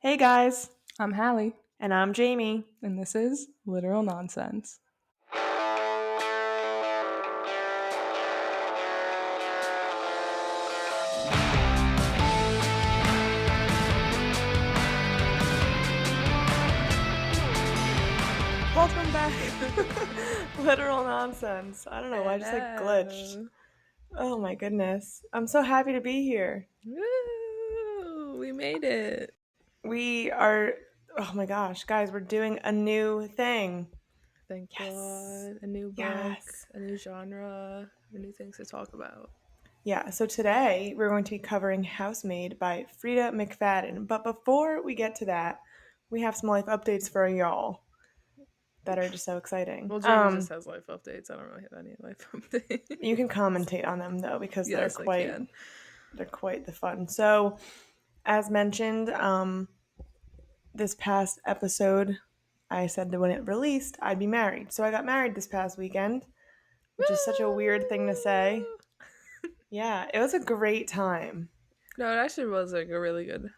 Hey guys, I'm Hallee, and I'm Jamie. and this is Literal Nonsense. Welcome back. Literal nonsense. I don't know why I just glitched. Hello. Oh my goodness. I'm so happy to be here. Woo! We made it. We are, oh my gosh, guys, we're doing a new thing. Thank Yes. God. A new book, Yes. a new genre, new things to talk about. Yeah, so today we're going to be covering Housemaid by Freida McFadden. But before we get to that, we have some life updates for y'all that are just so exciting. Well, Jamie just has life updates. I don't really have any life updates. You can commentate on them though because they're Yes, I quite can. they're quite the fun. So, as mentioned, this past episode, I said that when it released, I'd be married. So I got married this past weekend, which is such a weird thing to say. Woo! Yeah, it was a great time. No, it actually was like a really good.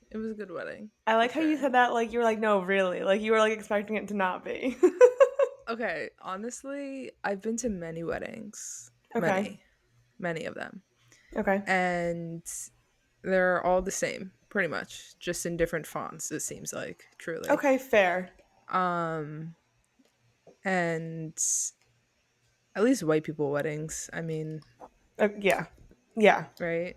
It was a good wedding I for like how you sure. said that, like you were like, no, really, like you were like expecting it to not be. Okay, honestly, I've been to many weddings, Okay. many of them, Okay. and they're all the same, pretty much, just in different fonts, it seems like, truly. Okay, fair. Um, and at least white people weddings, I mean, Yeah. Yeah. right?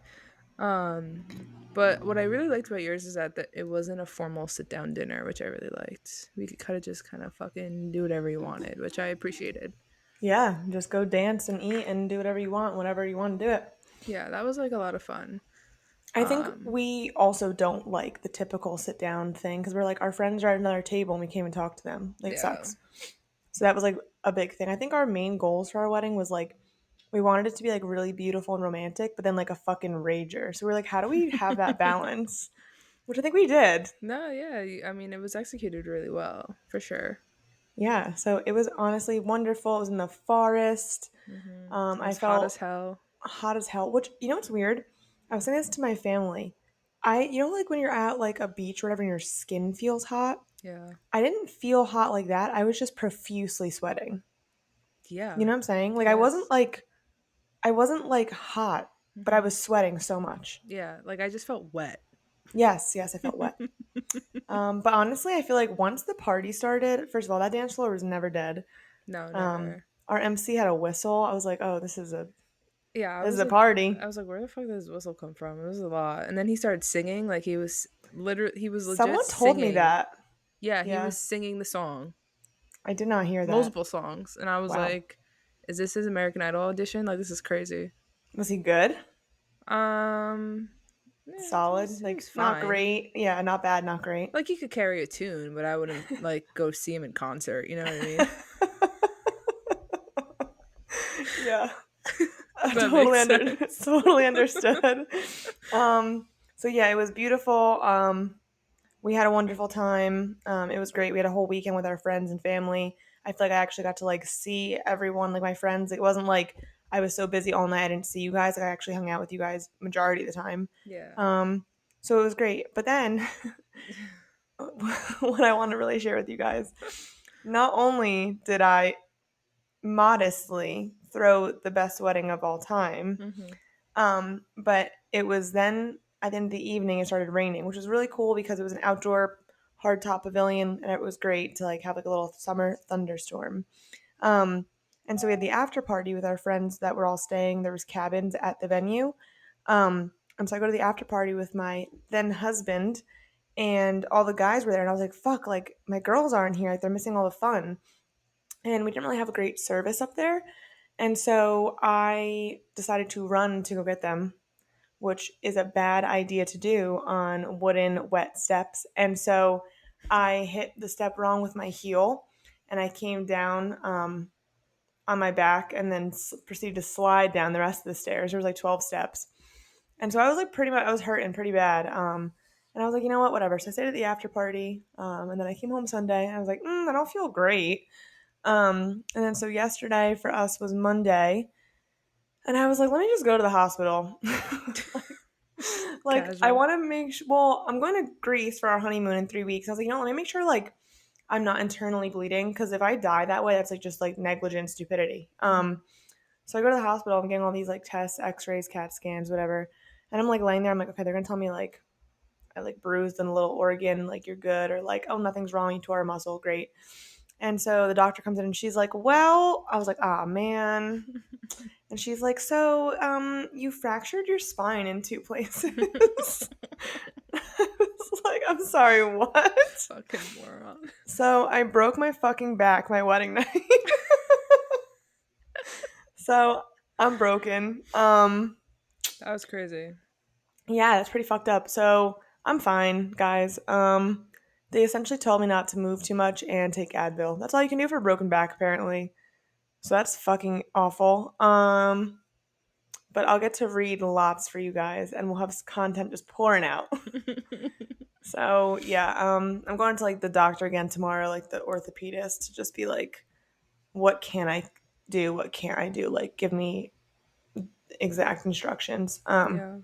Um, but what I really liked about yours is that it wasn't a formal sit down dinner, which I really liked. We could kind of just kind of fucking do whatever you wanted, which I appreciated. Yeah. Just go dance and eat and do whatever you want, whenever you want to do it. Yeah, that was like a lot of fun. I think Um, we also don't like the typical sit down thing because we're like, our friends are at another table and we can't even talk to them. Like, yeah. sucks. So that was like a big thing. I think our main goals for our wedding was like, we wanted it to be like really beautiful and romantic, but then like a fucking rager. So we're like, how do we have that balance? Which I think we did. No, yeah, I mean, it was executed really well, for sure. Yeah. So it was honestly wonderful. It was in the forest. It I was hot as felt hell. hot as hell, which, you know what's weird? I was saying this to my family. Like when you're at like a beach or whatever and your skin feels hot? Yeah. I didn't feel hot like that. I was just profusely sweating. You Yeah. know what I'm saying? Like Yes. I wasn't like hot, but I Hmm. was sweating so much. Yeah. Like I just felt wet. Yes, yes, I felt wet. But honestly, I feel like once the party started, first of all, that dance floor was never dead. No, Um, never. our MC had a whistle. I was like, oh, Yeah, this is a party. where the fuck did this whistle come from? It was a lot. And then he started singing, like he was legit Someone told me singing. that. Yeah, he Yeah, was singing the song, I did not hear that. multiple songs, and I was Wow. like, "Is this his American Idol audition? Like this is crazy." Was he good? Um, yeah, Solid? he Like was not fine. great? Yeah, not bad, not great. Like he could carry a tune, but I wouldn't like go see him in concert. You know what I mean? Yeah. If that makes sense. Totally understood. Um, so yeah, it was beautiful. We had a wonderful time. It was great. We had a whole weekend with our friends and family. I feel like I actually got to like see everyone, like my friends. It wasn't like I was so busy all night I didn't see you guys. Like I actually hung out with you guys majority of the time. Yeah. Um, so it was great. But then what I want to really share with you guys, not only did I modestly throw the best wedding of all time, Hmm. but it was then at the end of the evening it started raining, which was really cool because it was an outdoor hardtop pavilion and it was great to like have like a little summer thunderstorm. Um, and so we had the after party with our friends that were all staying. There was cabins at the venue. And so I go to the after party with my then husband and all the guys were there and I was like, fuck, like my girls aren't here. Like they're missing all the fun. And we didn't really have a great service up there. And so I decided to run to go get them, which is a bad idea to do on wooden, wet steps. And so I hit the step wrong with my heel and I came down on my back and then proceeded to slide down the rest of the stairs. There was like 12 steps. And so I was like I was hurting pretty bad. And I was like, you know what, whatever. So I stayed at the after party. And then I came home Sunday and I was like, I don't feel great. And then so yesterday for us was Monday, and I was like, let me just go to the hospital. Like, I Casual. want to make sure. Well, I'm going to Greece for our honeymoon in 3 weeks. I was like, let me make sure like I'm not internally bleeding because if I die that way, that's like just like negligent stupidity. Hmm. So I go to the hospital. I'm getting all these like tests, X-rays, CAT scans, whatever. And I'm like laying there. I'm like, okay, they're gonna tell me like I like bruised in a little organ, like you're good, or like, oh, nothing's wrong, you tore a muscle, great. And so the doctor comes in and she's like, well, I was like, ah, man. And she's like, so, you fractured your spine in two places. I was like, I'm sorry, what? Fucking moron. So I broke my fucking back my wedding night. So I'm broken. That was crazy. Yeah, that's pretty fucked up. So I'm fine, guys. They essentially told me not to move too much and take Advil. That's all you can do for a broken back, apparently. So that's fucking awful. But I'll get to read lots for you guys, and we'll have content just pouring out. So yeah, I'm going to like the doctor again tomorrow, like the orthopedist, to just be like, what can I do? What can't I do? Like, give me exact instructions. Yeah.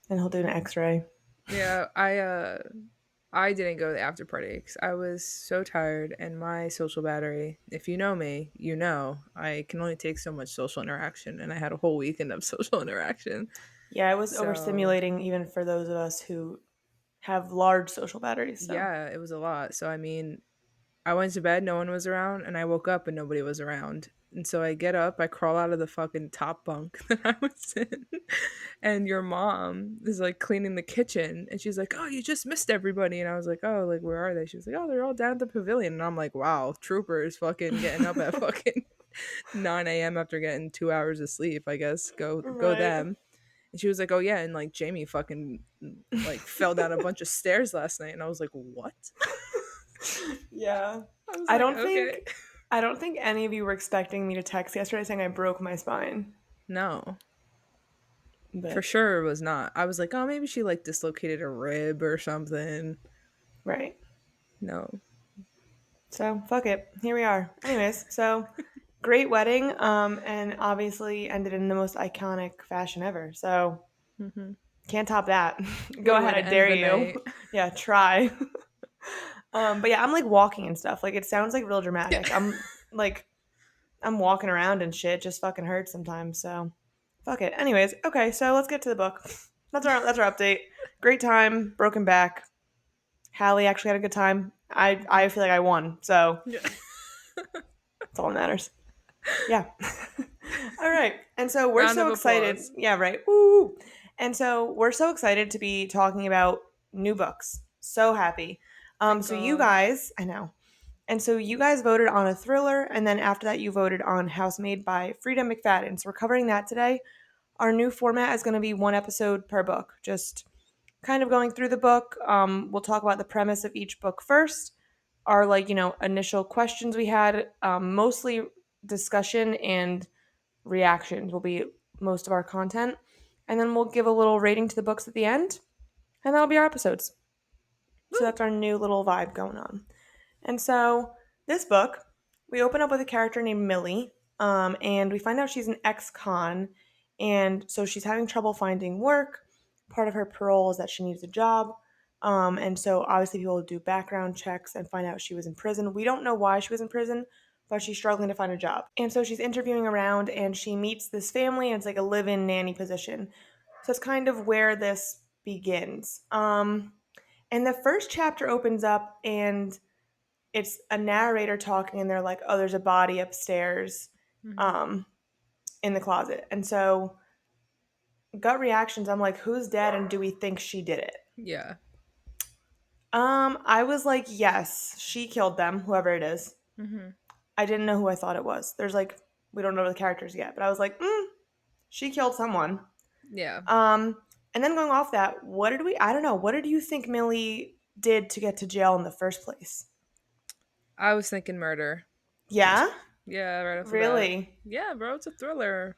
And he'll do an X-ray. Yeah, I didn't go to the after party because I was so tired and my social battery, if you know me, you know I can only take so much social interaction and I had a whole weekend of social interaction. Yeah, it was So overstimulating even for those of us who have large social batteries. So yeah, it was a lot. So I mean, I went to bed, no one was around, and I woke up and nobody was around. And so I get up, I crawl out of the fucking top bunk that I was in, and your mom is like cleaning the kitchen, and she's like, "Oh, you just missed everybody." And I was like, "Oh, like where are they?" She was like, "Oh, they're all down at the pavilion." And I'm like, "Wow, troopers, fucking getting up at fucking 9 a.m. after getting 2 hours of sleep. I guess go right. them." And she was like, "Oh yeah, and like Jamie fucking like fell down a bunch of stairs last night." And I was like, "What?" Yeah. I was I like, don't "Okay." think I don't think any of you were expecting me to text yesterday saying I broke my spine. No, for But sure it was not. I was like, oh, maybe she like dislocated a rib or something. right. No. So fuck it. Here we are. Anyways, so great wedding. And obviously ended in the most iconic fashion ever. So Hmm. can't top that. Go Good way ahead, I to end dare the you. night. Yeah, try. But yeah, I'm like walking and stuff. Like it sounds like real Yeah. dramatic. I'm walking around and shit. Just fucking hurts sometimes. So fuck it. Anyways, okay. So let's get to the book. That's our update. Great time. Broken back. Hallie actually had a good time. I feel like I won. So Yeah. that's all that matters. Yeah. All right. And so we're Round of so excited. applause. Yeah, right. Woo! And so we're so excited to be talking about new books. So happy. Thank So you God. guys, I know. And so you guys voted on a thriller, and then after that, you voted on Housemaid by Freida McFadden. So we're covering that today. Our new format is going to be one episode per book, just kind of going through the book. We'll talk about the premise of each book first, our like initial questions we had, mostly discussion and reactions will be most of our content, and then we'll give a little rating to the books at the end, and that'll be our episodes. So Woo. that's our new little vibe going on. And so this book, we open up with a character named Millie, and we find out she's an ex-con, and so she's having trouble finding work. Part of her parole is that she needs a job, and so obviously people do background checks and find out she was in prison. We don't know why she was in prison, but she's struggling to find a job, and so she's interviewing around, and she meets this family, and it's like a live-in nanny position. So it's kind of where this begins. And the first chapter opens up, and it's a narrator talking and they're like, oh, there's a body upstairs Hmm. um, in the closet. And so gut reactions, I'm like, who's dead and do we think she did it? Yeah. I was like, yes, she killed them, whoever it is. Hmm. I didn't know who I thought it was. There's like, we don't know the characters yet, but I was like, she killed someone. Yeah. Um, and then going off that, I don't know, what did you think Millie did to get to jail in the first place? I was thinking murder. Yeah? Yeah, right off the bat. Really? Yeah, bro, it's a thriller.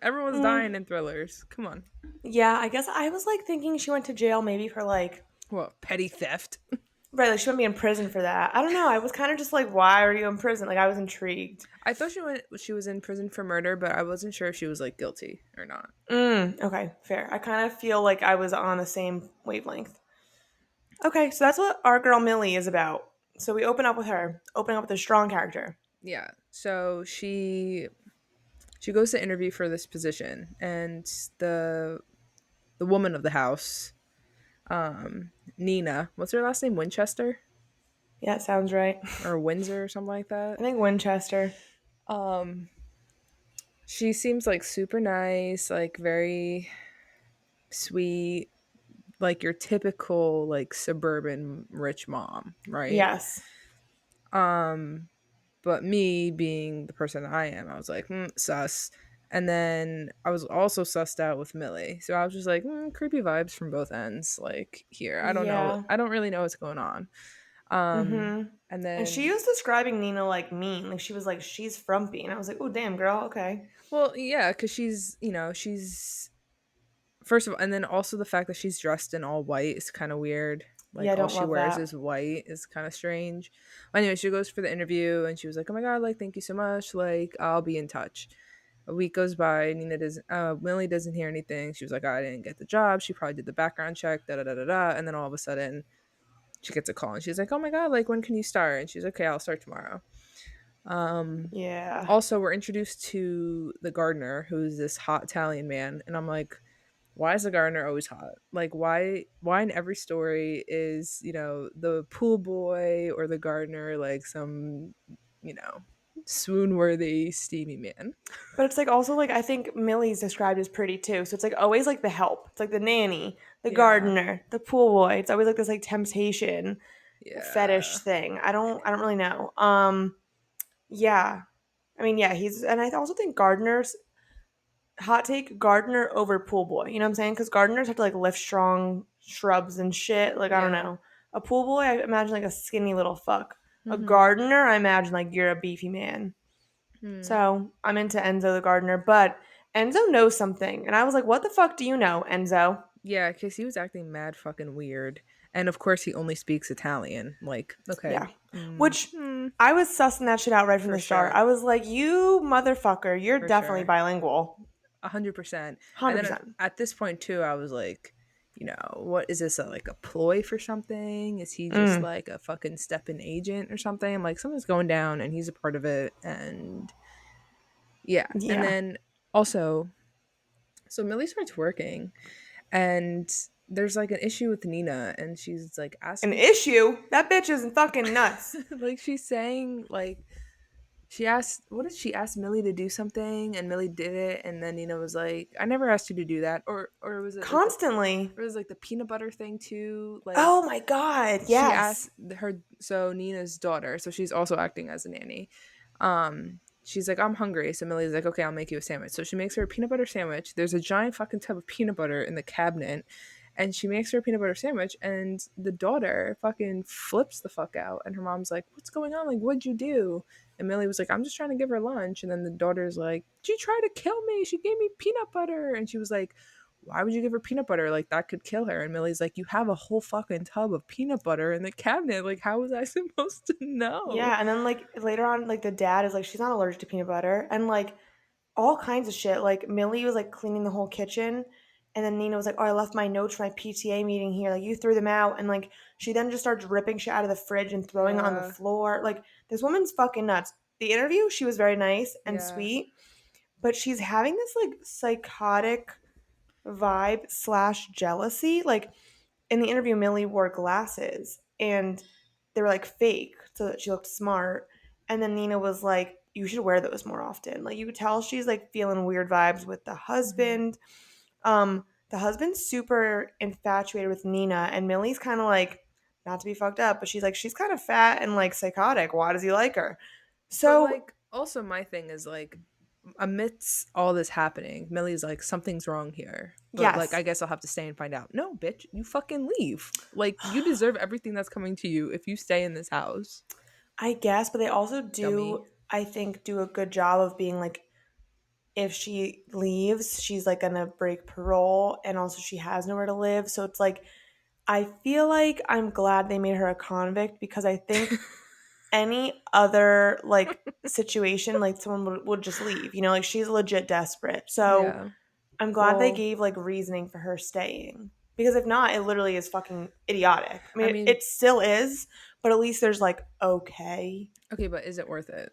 Everyone's Mm, dying in thrillers. Come on. yeah, I guess I was like thinking she went to jail maybe for like What, petty theft? Right, like she wouldn't be in prison for that. I don't know. I was kind of just like, why are you in prison? Like I was intrigued. I thought she was in prison for murder, but I wasn't sure if she was like guilty or not. Okay, fair. I kind of feel like I was on the same wavelength. Okay, so that's what our girl Millie is about. So we open up with her, opening up with a strong character. Yeah. So she goes to interview for this position, and the the woman of the house, Nina, what's her last name? Winchester Yeah, sounds right. or Windsor or something like I that. think Winchester. Um, she seems like super nice, like very sweet, like your typical like suburban rich mom, right? Yes. Um, but me being the person I am, I was like, sus. And then I was also sussed out with Millie. So I was just like, creepy vibes from both ends. Like, here, I don't know. Yeah. I don't really know what's going on. Um, Mm-hmm. and And she then, was describing Nina like mean. Like she was like, she's frumpy. And I was like, oh, damn, girl. Okay. well, yeah, because she's first of all, and then also the fact that she's dressed in all white is kind of weird. Yeah, I Like all don't she love wears that. is white is kind of strange. But anyway, she goes for the interview and she was like, "Oh my god, like thank you so much. Like I'll be in touch." A week goes by. Nina doesn't. Millie doesn't hear anything. She was like, "I didn't get the job. She probably did the background check." Da da da da da. And then all of a sudden, she gets a call and she's like, "Oh my god, like when can you start?" And she's like, "Okay, I'll start tomorrow." Um, Yeah. Also, we're introduced to the gardener, who's this hot Italian man, and I'm like, why is the gardener always hot? Like why in every story is, the pool boy or the gardener like some, you know, swoon worthy steamy man? But it's like also like I think Millie's described as pretty too. So it's like always like the help. It's like the nanny, the Yeah. gardener, the pool boy. It's always like this like temptation fetish Yeah. thing. I don't really know. Yeah. I mean, yeah, he's and I also think gardeners hot take gardener over pool boy. You know what I'm saying? Cuz gardeners have to like lift strong shrubs and shit. Like I don't Yeah. know. A pool boy, I imagine like a skinny little fuck. A Mhm. gardener, I imagine like you're a beefy man. Hmm. So I'm into Enzo the gardener, but Enzo knows something. And I was like, what the fuck do you know, Enzo? Yeah, cuz he was acting mad fucking weird. And of course he only speaks Italian. Like, okay. Yeah. Which I was sussing that shit out right from For the start. sure. I was like, you motherfucker, you're For definitely sure. bilingual. 100%. And then 100%. at this point too, I was like, what is this, like a ploy for something? Is he just Mm, like a fucking step-in agent or something? I'm like, something's going down and he's a part of it. And yeah. And yeah. then also, so Millie starts working and there's like an issue with Nina and she's like An asking, issue? That bitch is fucking nuts. like she's saying like, she asked, what did she ask Millie to do something, and Millie did it, and then Nina was like, "I never asked you to do that," or was it like the, Constantly. or was it like the peanut butter thing too? Like Oh my god. she Yes. asked her, so Nina's daughter, so she's also acting as a nanny. She's like, "I'm hungry," so Millie's like, "Okay, I'll make you a sandwich." So she makes her a peanut butter sandwich. There's a giant fucking tub of peanut butter in the cabinet, and she makes her a peanut butter sandwich, and the daughter fucking flips the fuck out, and her mom's like, "What's going on? Like, what'd you do?" And Millie was like, "I'm just trying to give her lunch," and then the daughter's like, "She tried to kill me. She gave me peanut butter," and she was like, "Why would you give her peanut butter? Like that could kill her." And Millie's like, "You have a whole fucking tub of peanut butter in the cabinet. Like how was I supposed to know?" Yeah, and then like later on, like the dad is like, she's not allergic to peanut butter, and like all kinds of shit. Like Millie was like cleaning the whole kitchen, and then Nina was like, "Oh, I left my notes for my PTA meeting here. Like you threw them out." And like she then just starts ripping shit out of the fridge and throwing it on the Yeah. floor. Like this woman's fucking nuts. The interview, she was very nice and Yeah. sweet, but she's having this like psychotic vibe slash jealousy. Like in the interview, Millie wore glasses and they were like fake so that she looked smart. And then Nina was like, you should wear those more often. Like you could tell she's like feeling weird vibes with the Mhm. husband. The husband's super infatuated with Nina, and Millie's kind of like, not to be fucked up, but she's like, she's kind of fat and like psychotic. Why does he like her? But So, like also my thing is like amidst all this happening, Millie's like something's wrong here. But like yes, I guess I'll have to stay and find out. No, bitch, you fucking leave. Like you deserve everything that's coming to you if you stay in this house. I guess, but they also Dummy. do, I think, do a good job of being like, if she leaves, she's like gonna break parole, and also she has nowhere to live. So it's like I feel like I'm glad they made her a convict because I think any other like situation, like someone would just leave. You know, like she's legit desperate. So Yeah. I'm glad they Well, gave like reasoning for her staying. Because if not, it literally is fucking idiotic. I I mean, mean, it still is, but at least there's like, okay. okay, but is it worth it?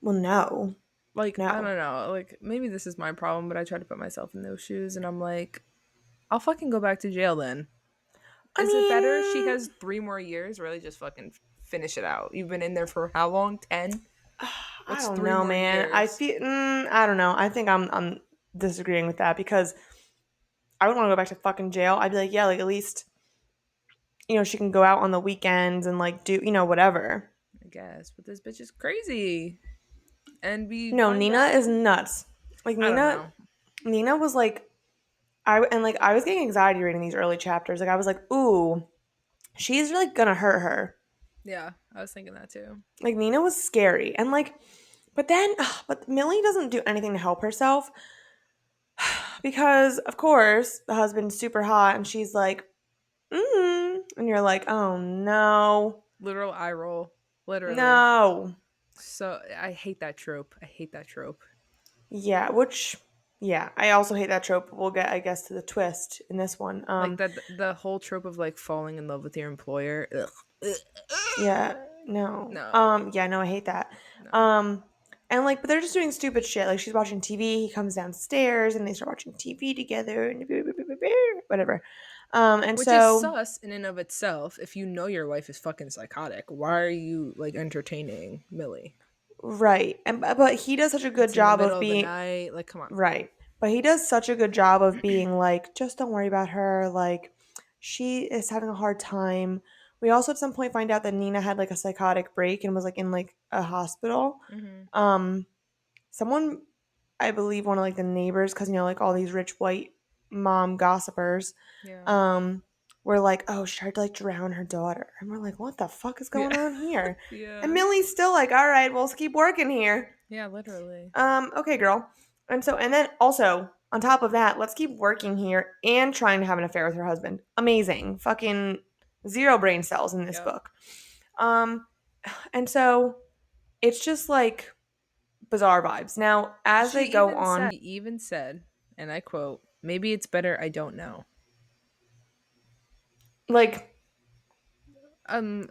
Well, no. Like, I No. don't know. Like, maybe this is my problem, but I try to put myself in those shoes and I'm like, I'll fucking go back to jail then. I Is it better she mean, has 3 more years? Really, just fucking finish it out. You've been in there for how long? 10? I What's don't three know, more man. I years? feel, I don't know. I think I'm disagreeing with that because I would want to go back to fucking jail. I'd be like, yeah, like at least, she can go out on the weekends and like do, whatever. I guess. But this bitch is crazy. And we No, find Nina is out. nuts. Like I don't Nina, know. Nina was like, I was getting anxiety reading these early chapters. Like I was like, ooh, she's like gonna hurt her. Yeah, I was thinking that too. Like Nina was scary, and like, but then, but Millie doesn't do anything to help herself because, of course, the husband's super hot, and she's like, and you're like, oh no, Literal eye roll. Literally. no, So I hate that trope. I hate that trope. yeah, which, yeah, I also hate that trope. We'll get, I guess, to the twist in this one. Like that the whole trope of like falling in love with your employer. Ugh. Yeah, no. No. Yeah, no, I hate that. No. Um, and like, but they're just doing stupid shit. Like she's watching TV, he comes downstairs and they start watching TV together and whatever. And Which is so sus in and of itself. If you know your wife is fucking psychotic, why are you like entertaining Millie? right. And but he does such a good It's in the job of middle of the being night. Like, come on. right. But he does such a good job of being like, just don't worry about her. Like she is having a hard time. We also at some point find out that Nina had like a psychotic break and was like in like a hospital. Hmm. Um Someone, I believe one of like the neighbors, because like all these rich white mom gossipers, Yeah. um, were like, oh, she tried to like drown her daughter. And we're like, what the fuck is Yeah. going on here? And Yeah. Millie's still like, all right, well, let's keep working here. Yeah, literally. Okay, girl. And then also, on top of that, let's keep working here and trying to have an affair with her husband. Amazing. Fucking zero brain cells in this Yep. book. Um, and so it's just like bizarre vibes. Now, as they go on, She even said, and I quote, maybe it's better I don't know. like, Um,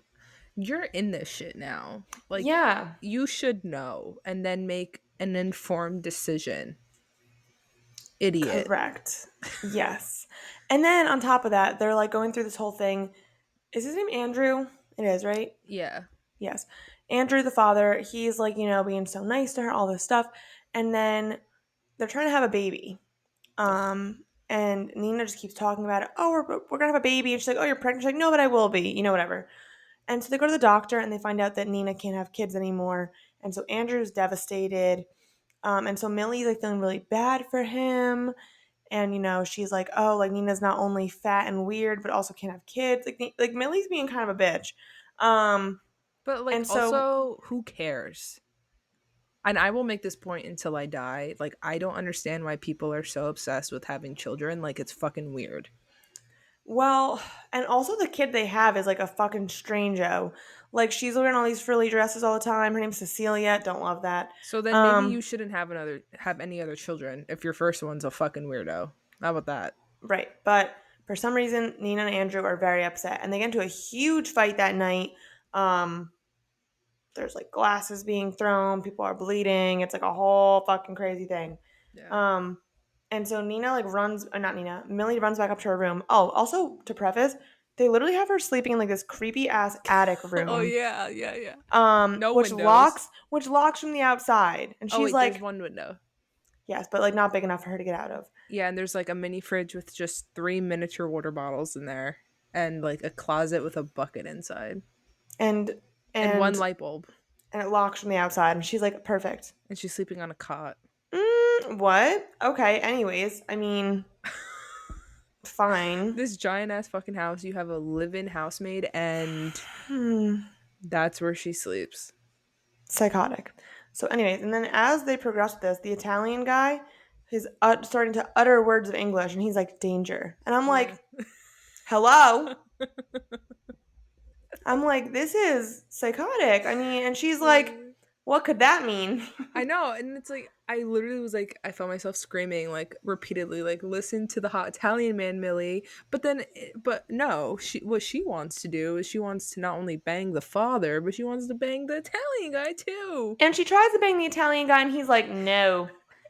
you're in this shit now. Like, yeah, you should know and then make an informed decision. Idiot. correct. Yes. And then on top of that, they're like going through this whole thing. Is his name Andrew? It is, right? Yeah. Yes. Andrew, the father, he's like, being so nice to her, all this stuff. And then they're trying to have a baby. Ugh. And Nina just keeps talking about it. Oh, we're going to have a baby. And she's like, oh, you're pregnant. She's like, no, but I will be, whatever. And so they go to the doctor and they find out that Nina can't have kids anymore. And so Andrew's devastated. And so Millie's like feeling really bad for him. And she's like, oh, like Nina's not only fat and weird, but also can't have kids. Like Millie's being kind of a bitch. Um, But, like, and so also, who cares? And I will make this point until I die. Like, I don't understand why people are so obsessed with having children. Like, it's fucking weird. well, and also the kid they have is like a fucking strange-o. Like she's wearing all these frilly dresses all the time. Her name's Cecilia. Don't love that. So then maybe you Um, shouldn't have any other children if your first one's a fucking weirdo. How about that? right. But for some reason, Nina and Andrew are very upset, and they get into a huge fight that night. Um, there's like glasses being thrown. People are bleeding. It's like a whole fucking crazy thing. Yeah. Um, and so Nina like runs, not Nina, Millie runs back up to her room. Oh, also to preface, they literally have her sleeping in like this creepy ass attic Oh room, yeah, yeah, yeah. No which windows. locks from the outside. And Oh she's wait, there's like, one window. yes, but like not big enough for her to get out of. Yeah, and there's like a mini fridge with just 3 miniature water bottles in there, and like a closet with a bucket inside, And and one and light bulb. and it locks from the outside. And she's like, perfect. And she's sleeping on a cot. What? Okay. Anyways, I mean, fine. This giant ass fucking house. You have a live-in housemaid, and Hmm. that's where she sleeps. Psychotic. So, anyways, and then as they progress with this, the Italian guy is starting to utter words of English, and he's like, danger. And I'm Yeah. like, hello? I'm like, this is psychotic. I mean, and she's like, Uh, what could that mean? I know, and it's like I literally was like I felt myself screaming like repeatedly like listen to the hot Italian man Millie, but then but no, she what she wants to do is she wants to not only bang the father, but she wants to bang the Italian guy too. And she tries to bang the Italian guy, and he's like, no.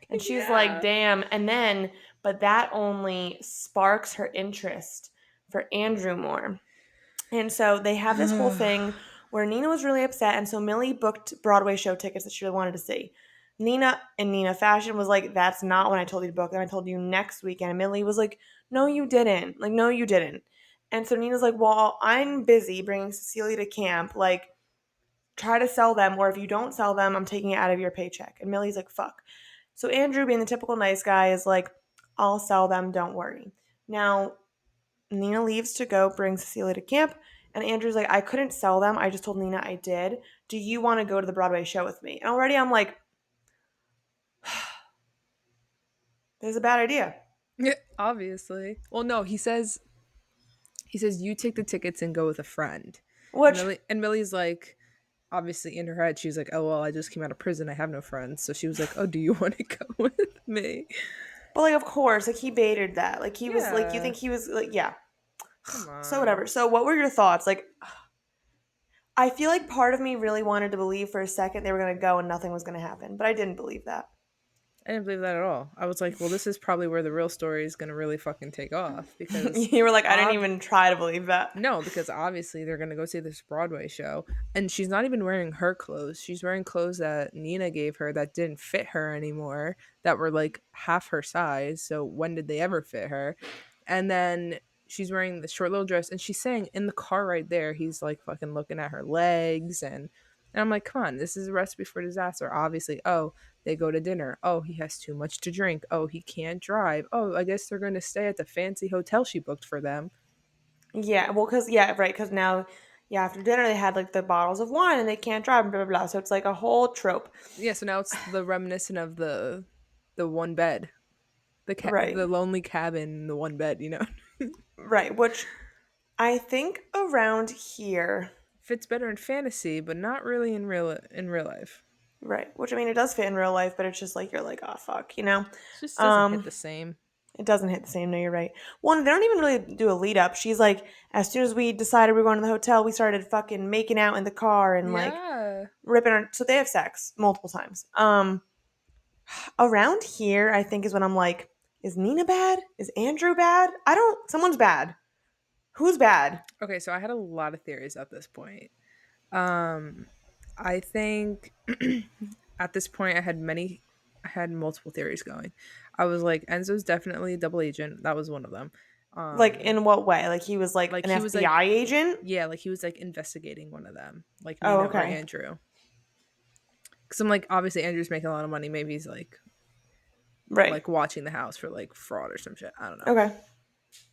And she's like, Yeah. damn. And then, but that only sparks her interest for Andrew more. And so they have this whole thing where Nina was really upset. And so Millie booked Broadway show tickets that she really wanted to see. Nina, in Nina fashion, was like, that's not when I told you to book them. I told you next weekend. And Millie was like, no, you didn't. Like, no, you didn't. And so Nina's like, well, I'm busy bringing Cecilia to camp. Like, try to sell them, or if you don't sell them, I'm taking it out of your paycheck. And Millie's like, fuck. So Andrew, being the typical nice guy, is like, I'll sell them, don't worry. Now, Nina leaves to go bring Cecilia to camp, and Andrew's like, I couldn't sell them. I just told Nina I did. Do you want to go to the Broadway show with me? And already I'm like, this is a bad idea. Yeah, obviously. Well, no, he says you take the tickets and go with a friend. And Which, Millie's like obviously in her head she's like, "Oh, well, I just came out of prison. I have no friends." So she was like, "Oh, do you want to go with me?" but like, of course, like he baited that. Like he was like, you Yeah. think he was like, yeah. Come So on. whatever. So what were your thoughts? Like, I feel like part of me really wanted to believe for a second they were going to go and nothing was going to happen, but I didn't believe that. I didn't believe that at all. I was like, "Well, this is probably where the real story is going to really fucking take off because You were like, I didn't ob- even try to believe that. no, because obviously they're gonna go see this Broadway show, and she's not even wearing her clothes. She's wearing clothes that Nina gave her that didn't fit her anymore, that were like half her size. So when did they ever fit her? And then she's wearing the short little dress, and she's saying in the car right there, he's like fucking looking at her legs, and I'm like, come on, this is a recipe for disaster. Obviously, oh, they go to dinner. Oh, he has too much to drink. Oh, he can't drive. Oh, I guess they're going to stay at the fancy hotel she booked for them. Yeah, well, because, yeah, right, because now, yeah, after dinner they had like the bottles of wine and they can't drive, blah, blah, blah. So it's like a whole trope. Yeah, so now it's the reminiscent of the one bed, Right, the lonely cabin, the one bed. right, which I think around here, Fits better in fantasy, but not really in real life. right, which I mean, it does fit in real life, but it's just like, you're like, oh, fuck, you know? It just doesn't hit Um, the same. it doesn't hit the same. No, you're right. One, they don't even really do a lead up. She's like, as soon as we decided we were going to the hotel, we started fucking making out in the car and like Yeah. ripping our, so they have sex multiple times. Around here, I think is when I'm like, is Nina bad? Is Andrew bad? I don't, someone's bad. Who's bad? Okay, so I had a lot of theories at this point. Um, I think at this point I had multiple theories going. I was like, Enzo's definitely a double agent. That was one of them. Like, Um, in what way? Like, he was like like an he was like, FBI agent? yeah, like he was like investigating one of them, like Oh, Nina or okay. Andrew. Because I'm like, obviously Andrew's making a lot of money. Maybe he's Right. like watching the house for like fraud or some shit. I don't know. Okay.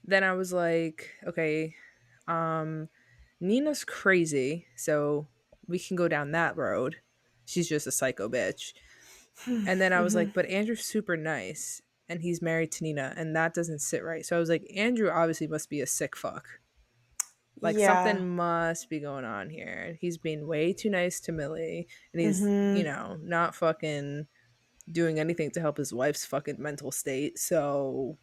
Then I was like, okay, um, Nina's crazy, so we can go down that road. She's just a psycho bitch. And then I was Hmm. like, but Andrew's super nice and he's married to Nina and that doesn't sit right. So I was like, Andrew obviously must be a sick fuck. Like Yeah. something must be going on here. He's being way too nice to Millie and he's, Hmm. not fucking doing anything to help his wife's fucking mental state. So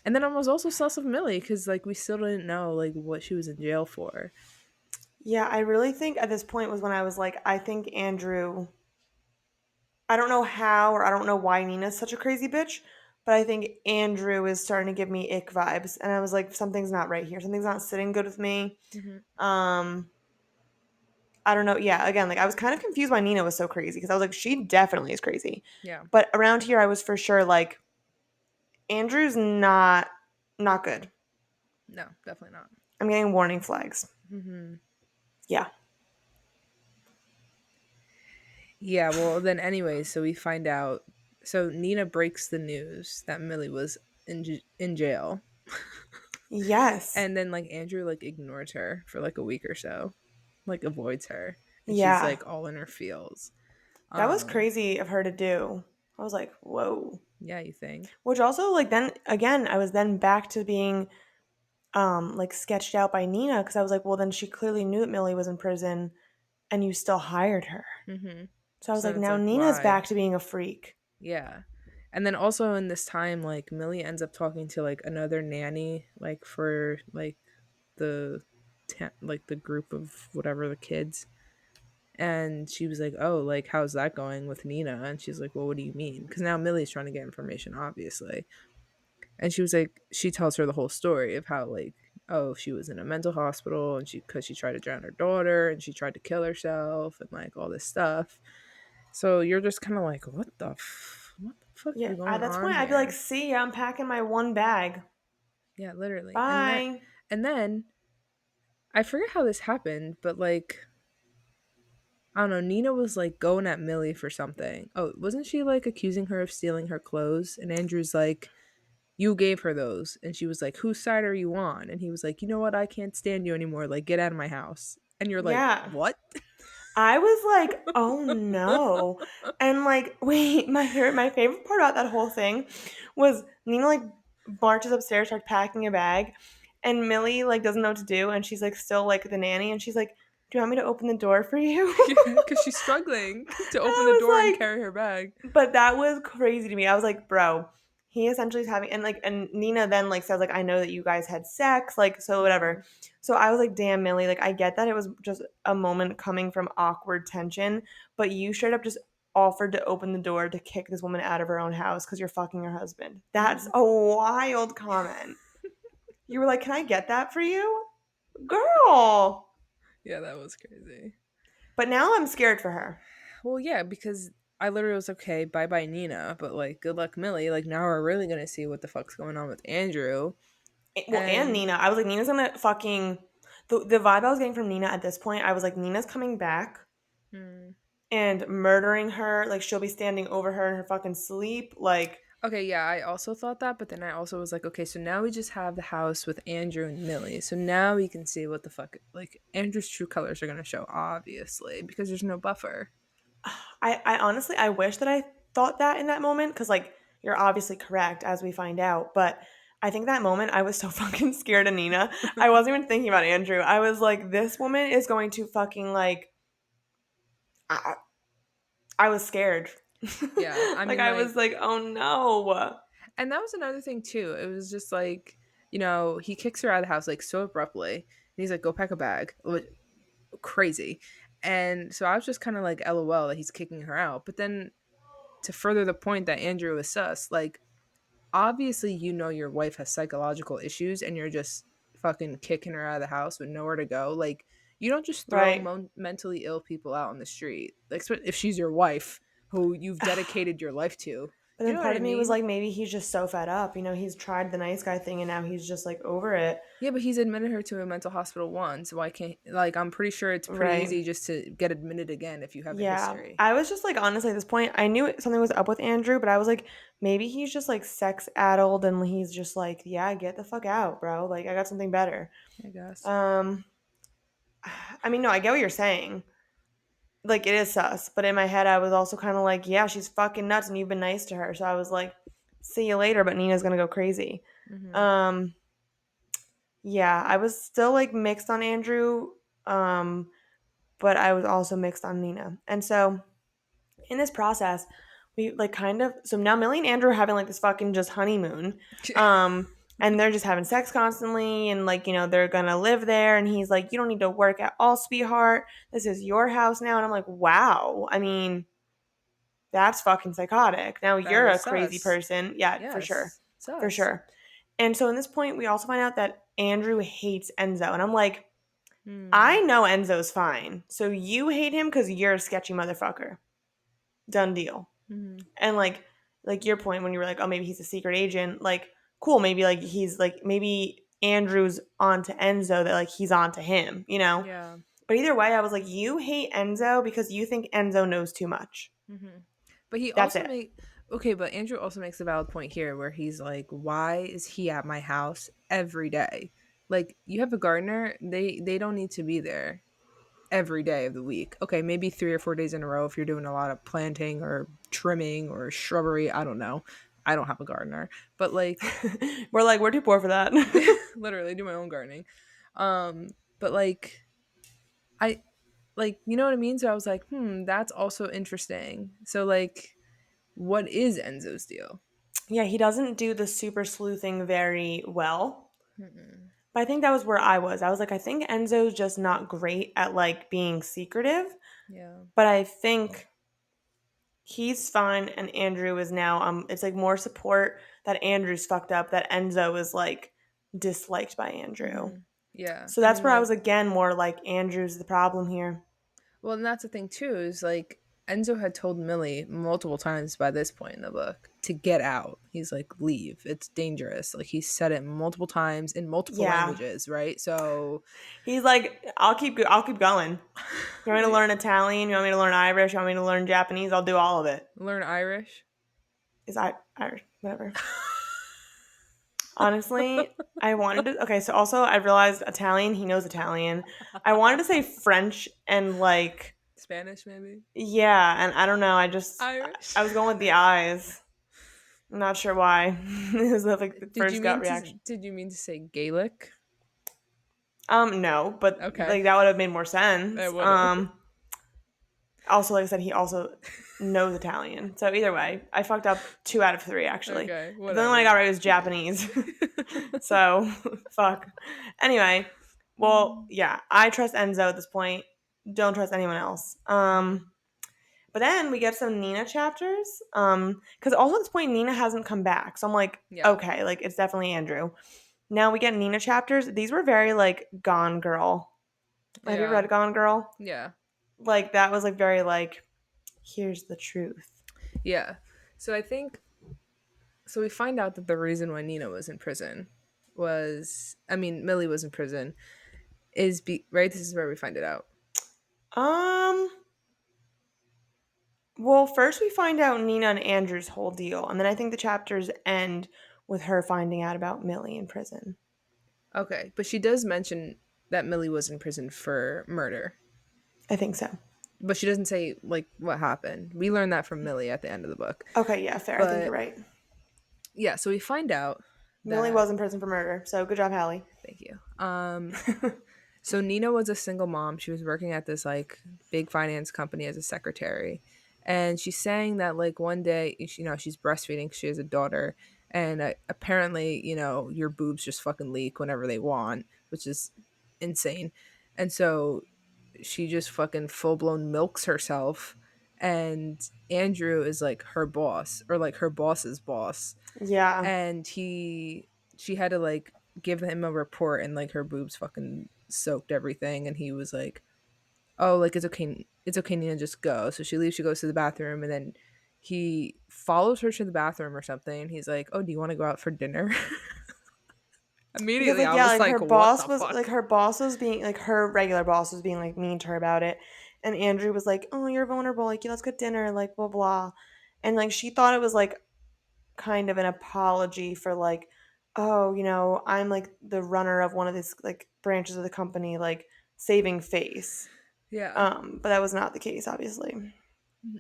and then I was also sus of Millie because like we still didn't know like what she was in jail for. Yeah, I really think at this point was when I was like, I think Andrew, I don't know how or I don't know why Nina's such a crazy bitch, but I think Andrew is starting to give me ick vibes. And I was like, something's not right here. Something's not sitting good with me. Hmm. Um, I don't know. Yeah, again, like I was kind of confused why Nina was so crazy because I was like, she definitely is crazy. Yeah, But around here, I was for sure like, Andrew's not good. no, definitely not. I'm getting warning flags. Hmm. Yeah. Yeah, well, then, anyway, so we find out. So Nina breaks the news that Millie was in jail, Yes. and then like Andrew like ignores her for like a week or so, like avoids her, and she's Yeah. like all in her feels. That was Um, crazy of her to do. I was like, whoa. Yeah, you think? Which also, like, then again, I was then back to being like sketched out by Nina because I was like, well, then she clearly knew that Millie was in prison and you still hired her. Mm-hmm. So I was So like, then it's now like, Nina's why? back to being a freak. Yeah. And then also in this time, like Millie ends up talking to like another nanny, like for like the like the group of whatever the kids. And she was like, "Oh, like how's that going with Nina?" And she's like, "Well, what do you mean?" Because now Millie's trying to get information, obviously. And she was like, she tells her the whole story of how like, oh, she was in a mental hospital and she because she tried to drown her daughter and she tried to kill herself and like all this stuff. So you're just kind of like, what the fuck Yeah, is at going that on point, I'd be like, here? see ya, I'm packing my one bag. Yeah, literally. Bye. And then I forget how this happened, but like I don't know, Nina was like going at Millie for something. Oh, wasn't she like accusing her of stealing her clothes? And Andrew's like, you gave her those. And she was like, whose side are you on? And he was like, you know what? I can't stand you anymore. Like, get out of my house. And you're like, Yeah. what? I was like, oh no. And like, wait, my favorite part about that whole thing was Nina like marches upstairs, starts packing a bag, and Millie like doesn't know what to do, and she's like still like the nanny, and she's like, do you want me to open the door for you? Because she's struggling to open the I door and was carry her bag. like, but that was crazy to me. I was like, bro, he essentially is having, and like, and Nina then like says like, I know that you guys had sex, like, so Mm-hmm. whatever. So I was like, damn, Millie, like, I get that it was just a moment coming from awkward tension, but you straight up just offered to open the door to kick this woman out of her own house because you're fucking her husband. That's Mm-hmm. a wild comment. You were like, can I get that for you? Girl. Yeah, that was crazy. But now I'm scared for her. Well, yeah, because I literally was okay, bye bye Nina, but like, good luck Millie. Like, now we're really gonna see what the fuck's going on with Andrew. Well, and And Nina. I was like, Nina's gonna fucking the vibe I was getting from Nina at this point. I was like, Nina's coming back hmm. and murdering her. Like she'll be standing over her in her fucking sleep. Like, Okay, yeah, I also thought that, but then I also was like, okay, so now we just have the house with Andrew and Millie. So now we can see what the fuck, like, Andrew's true colors are gonna show, obviously, because there's no buffer. I honestly I wish that I thought that in that moment because like you're obviously correct as we find out, but. I think that moment I was so fucking scared of Nina. I wasn't even thinking about Andrew. I was like, this woman is going to fucking like. I, I was scared. Yeah, I Like mean, I was like, like, oh no. and that was another thing, too. It was just like, he kicks her out of the house, like, so abruptly. And he's like, go pack a bag. Crazy. And so I was just kind of like, LOL, that he's kicking her out. But then to further the point that Andrew is sus, like, obviously your wife has psychological issues and you're just fucking kicking her out of the house with nowhere to go. Like, you don't just throw Right. mentally ill people out on the street, like if she's your wife who you've dedicated your life to. But You then know what part I of me was mean? like, maybe he's just so fed up. He's tried the nice guy thing and now he's just like over it. Yeah, but he's admitted her to a mental hospital once. Why can't, like, I'm pretty sure it's pretty Right. easy just to get admitted again if you have a Yeah. history. I was just like, honestly, at this point, I knew something was up with Andrew, but I was like, maybe he's just like sex addled and he's just like, yeah, get the fuck out, bro. Like, I got something better. I guess. Um, I mean, no, I get what you're saying. Like, it is sus. But in my head, I was also kind of like, yeah, she's fucking nuts and you've been nice to her. So I was like, see you later, but Nina's gonna go crazy. Mm-hmm. Um, Yeah, I was still like mixed on Andrew, um, but I was also mixed on Nina. And so in this process, we like kind of so now Millie and Andrew are having like this fucking just honeymoon. And they're just having sex constantly and like, they're gonna live there and he's like, you don't need to work at all, sweetheart. This is your house now. And I'm like, wow. I mean, that's fucking psychotic. Now That you're a is crazy sus. person. Yeah, for sure. Yes, For sus. sure. And so in this point, we also find out that Andrew hates Enzo. And I'm like, Hmm. I know Enzo's fine. So you hate him because you're a sketchy motherfucker. Done deal. Mm-hmm. And like your point when you were like, oh, maybe he's a secret agent. Like, cool. Maybe like he's like maybe Andrew's onto Enzo that like he's onto him. Yeah. But either way, I was like, you hate Enzo because you think Enzo knows too much. Mm-hmm. But he That's also it. make okay, but Andrew also makes a valid point here where he's like, why is he at my house every day? Like, you have a gardener, they don't need to be there every day of the week. Okay, maybe 3 or 4 days in a row if you're doing a lot of planting or trimming or shrubbery. I don't know. I don't have a gardener, but like We're like, we're too poor for that. literally do my own gardening. But like I like you know what I mean? So I was like, that's also interesting. So like what is Enzo's deal? Yeah, he doesn't do the super sleuthing very well. Mm-mm. But I think that was where I was. I was like, I think Enzo's just not great at like being secretive. Yeah. But I think he's fine and Andrew is now it's like more support that Andrew's fucked up, that Enzo is like disliked by Andrew. Mm-hmm. Yeah. So I that's mean, where I like, was again more like Andrew's the problem here. well, and that's the thing too is like Enzo had told Millie multiple times by this point in the book to get out. He's like, leave. It's dangerous. Like he said it multiple times in multiple Yeah. languages, right? So, He's like, I'll keep going. You want me to like, learn Italian? You want me to learn Irish? You want me to learn Japanese? I'll do all of it. learn Irish. Is I Irish, whatever. Honestly, I wanted to. Okay, so also I realized Italian. He knows Italian. I wanted to say French and like Spanish, maybe. yeah, and I don't know. Irish. I was going with the eyes. I'm not sure why. It was like the Did you first gut mean to? reaction. Did you mean to say Gaelic? No, but Okay, like that would have made more it sense. would have. Also, like I said, he also knows Italian. So either way, I fucked up 2 out of 3 actually. Okay, The only one I got whatever. right was Japanese. So fuck. Anyway, well, yeah, I trust Enzo at this point. Don't trust anyone else. Mhm. But then we get some Nina chapters. Because also at this point Nina hasn't come back. So I'm like, Yeah, okay, like it's definitely Andrew. Now we get Nina chapters. These were very like Gone Girl. Have you yeah, read Gone Girl? yeah, Like that was like very like, here's the truth. yeah. So I think so. We find out that the reason why Nina was in prison was, I mean, Millie was in prison, right. This is where we find it out. Um, well, first we find out Nina and Andrew's whole deal, and then I think the chapters end with her finding out about Millie in prison. Okay, but she does mention that Millie was in prison for murder, I think so. but she doesn't say like what happened. We learn that from Millie at the end of the book. Okay, yeah, fair. I think you're But right. yeah, so we find out Millie that was in prison for murder, so good job, Hallie. thank you. So Nina was a single mom. She was working at this like big finance company as a secretary. And she's saying that like one day, she's breastfeeding 'cause she has a daughter. And apparently, your boobs just fucking leak whenever they want, which is insane. And so she just fucking full blown milks herself. And Andrew is like her boss or like her boss's boss, Yeah. and she had to like give him a report, and like her boobs fucking soaked everything, and he was like, oh, like it's okay, Nina, just go. So she leaves, she goes to the bathroom, and then he follows her to the bathroom or something, and he's like, oh, do you want to go out for dinner? Because Immediately like I yeah, was like like, what the fuck? her boss was being like her regular boss was being like mean to her about it. And Andrew was like, "Oh, you're vulnerable. Like, yeah, let's get dinner, like blah blah." And like she thought it was like kind of an apology for like, "Oh, I'm like the runner of one of these like branches of the company, like saving face." Yeah. But that was not the case, obviously.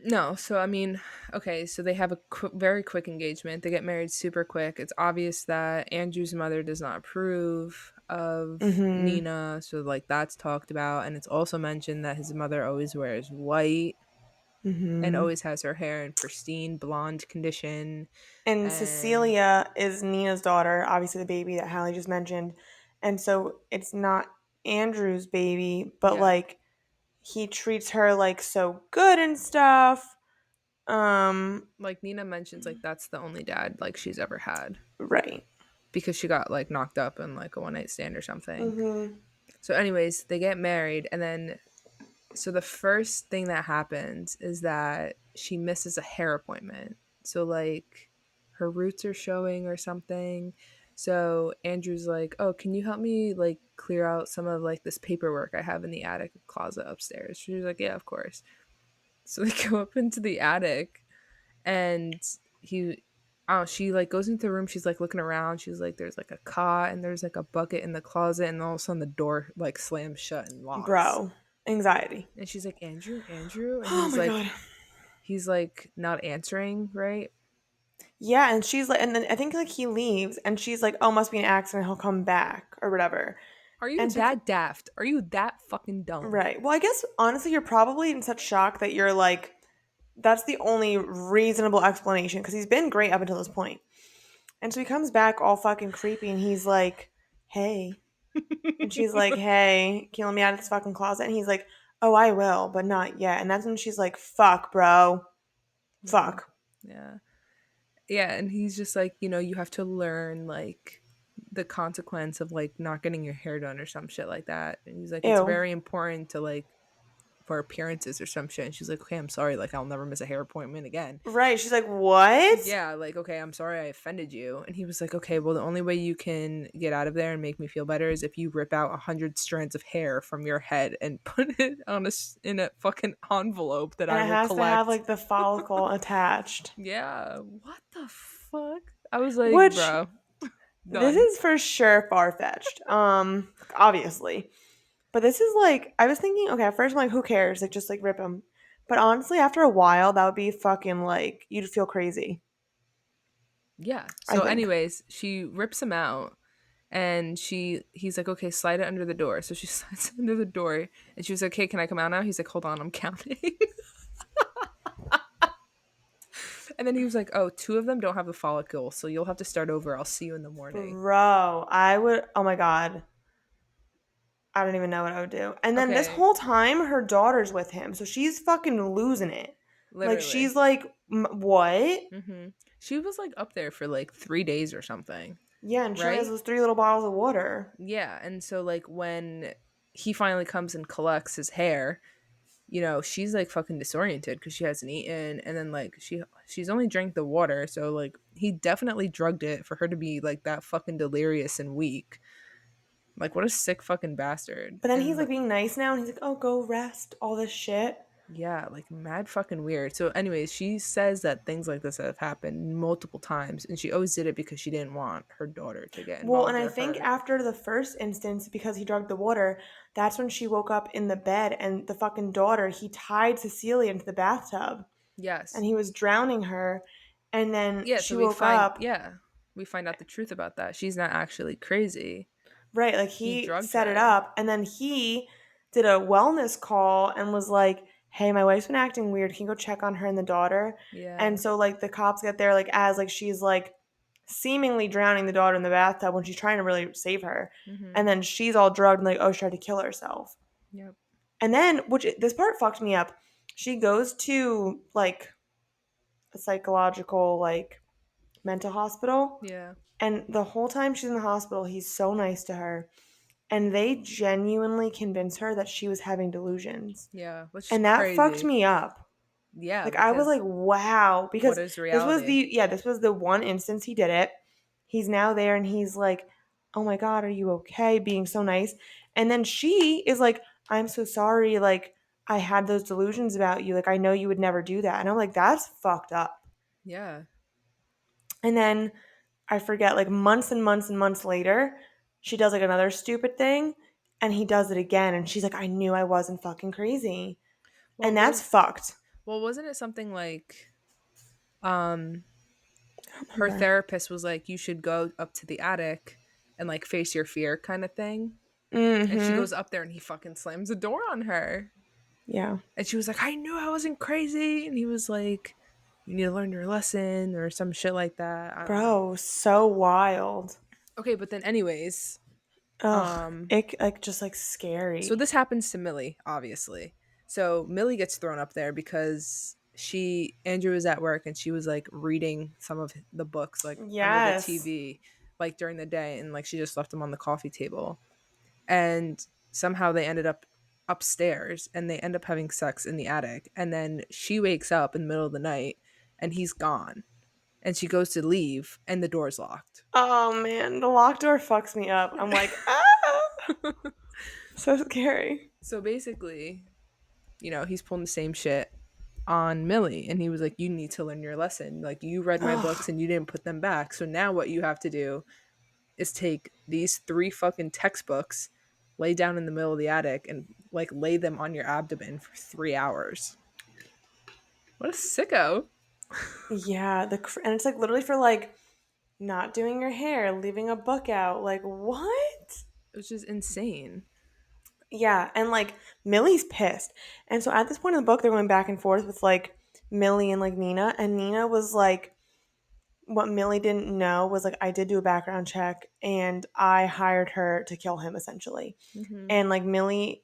No, so I mean, okay, so they have a very quick engagement. They get married super quick. It's obvious that Andrew's mother does not approve of Mhm. Nina, so like that's talked about, and it's also mentioned that his mother always wears white and Mhm. always has her hair in pristine blonde condition, And and Cecilia is Nina's daughter, obviously the baby that Hallie just mentioned. And so it's not Andrew's baby, but yeah, like he treats her like so good and stuff. like Nina mentions like that's the only dad like she's ever had Right. because she got like knocked up in like a one night stand or something. Mhm. So anyways, they get married, and then so the first thing that happens is that she misses a hair appointment. So like her roots are showing or something. So Andrew's like, "Oh, can you help me like clear out some of like this paperwork I have in the attic closet upstairs?" She's like, "Yeah, of course." So they go up into the attic, and he oh, she like goes into the room, she's like looking around, she's like there's like a cot and there's like a bucket in the closet, and all of a sudden the door like slams shut and locks. Bro. Anxiety. And she's like, Andrew, Andrew, and Oh my god. he's like not answering, right? Yeah, and she's like, and then I think like he leaves, and she's like, "Oh, must be an accident. He'll come back or whatever." Are you And that daft? Are you that fucking dumb? right. Well, I guess honestly, you're probably in such shock that you're like, that's the only reasonable explanation because he's been great up until this point. And so he comes back all fucking creepy, and he's like, "Hey," and she's like, "Hey, can you let me out of this fucking closet?" And he's like, "Oh, I will, but not yet." And that's when she's like, "Fuck, bro, Yeah. fuck." Yeah. Yeah, and he's just like, you have to learn like the consequence of like not getting your hair done or some shit like that. And he's like, it's Ew. very important to like for appearances or some shit. And she's like, okay, I'm sorry, like I'll never miss a hair appointment again. Right. She's like, "What?" Yeah, like, okay, I'm sorry I offended you. And he was like, okay, well, the only way you can get out of there and make me feel better is if you rip out 100 strands of hair from your head and put it in a fucking envelope that And I it will has to have collect. like the follicle attached. Yeah, what the fuck? I was like, Which bro, this done. is for sure far fetched. Obviously. But this is like I was thinking, okay, at first I'm like, who cares? Like just like rip them. But honestly, after a while, that would be fucking like you'd feel crazy. Yeah. I So, think. anyways, she rips him out and he's like, okay, slide it under the door. So she slides it under the door and she was like, hey, can I come out now? He's like, hold on, I'm counting. And then he was like, oh, two of them don't have the follicle, so you'll have to start over. I'll see you in the morning. Bro, I would oh my god. I don't even know what I would do. And then this Okay, whole time her daughter's with him. So she's fucking losing it. Like literally. she's like, "What?" She was like up there for like 3 days or something, Yeah, and she only has right? those 3 little bottles of water. Yeah. And so, like, when he finally comes and collects his hair, she's like fucking disoriented because she hasn't eaten, and then like she's only drank the water, so like he definitely drugged it for her to be like that fucking delirious and weak. Like, what a sick fucking bastard. But then he's And like like, being nice now, and he's like, "Oh, go rest." All this shit. yeah, like mad fucking weird. So anyways, she says that things like this have happened multiple times, and she always did it because she didn't want her daughter to get Well, and involved I or think hurt. after the first instance, because he drugged the water, that's when she woke up in the bed, and the fucking daughter, he tied Cecilia into the bathtub, and Yes. he was drowning her, and then Yeah, she so woke up. we find out the truth about that. She's not actually crazy. Right, like He he drugged set it her. up, and then he did a wellness call and was like, "Hey, my wife's been acting weird. Can you go check on her and the daughter?" And Yeah. so like the cops get there like as like she's like seemingly drowning the daughter in the bathtub when she's trying to really save her, Mhm. and then she's all drugged and like, oh, she tried to kill herself. Yep. And then, which this part fucked me up. She goes to like a psychological like mental hospital, Yeah. and the whole time she's in the hospital, he's so nice to her. And they genuinely convinced her that she was having delusions. Yeah, which is And that fucked crazy. me up. Yeah, Like I was like, because wow, what because is this was reality? the yeah, this was the one instance he did it. He's now there and he's like, "Oh my god, are you okay?" being so nice. And then she is like, "I'm so sorry, like I had those delusions about you. Like I know you would never do that." And I'm like, "That's fucked up." Yeah. And then I forget like months and months and months later, she does like another stupid thing and he does it again and she's like, "I knew I wasn't fucking crazy." Well, And that's was fucked. wasn't it something like um I don't her remember. therapist was like you should go up to the attic and like face your fear kind of thing. And she Mhm. goes up there and he fucking slams the door on her. Yeah. And she was like, "I knew I wasn't crazy." And he was like, "You need to learn your lesson," or some shit like that. I don't know. Bro, so wild. Okay, but then anyways, Ugh, um it like just like so scary. this happens to Millie, obviously. So Millie gets thrown up there because Andrew was at work and she was like reading some of the books like under the Yes. TV like during the day, and like she just left them on the coffee table. And somehow they ended up upstairs and they end up having sex in the attic, and then she wakes up in the middle of the night and he's gone, and she goes to leave and the door's locked. Oh man, the locked door fucks me up. I'm like, ah, so scary. So basically, he's pulling the same shit on Millie, and he was like, you need to learn your lesson. Like, you read my Ugh. books and you didn't put them back. So now what you have to do is take these three fucking textbooks lay down in the middle of the attic and like lay them on your abdomen for 3 hours. What a sicko. Yeah, and it's like literally for like not doing your hair, leaving a book out. Like, what? It was just insane. Yeah, and like Millie's pissed. And so at this point in the book, they're going back and forth with like Millie and like Nina. And Nina was like, what Millie didn't know was like, I did do a background check and I hired her to kill him essentially. Hmm. And like Millie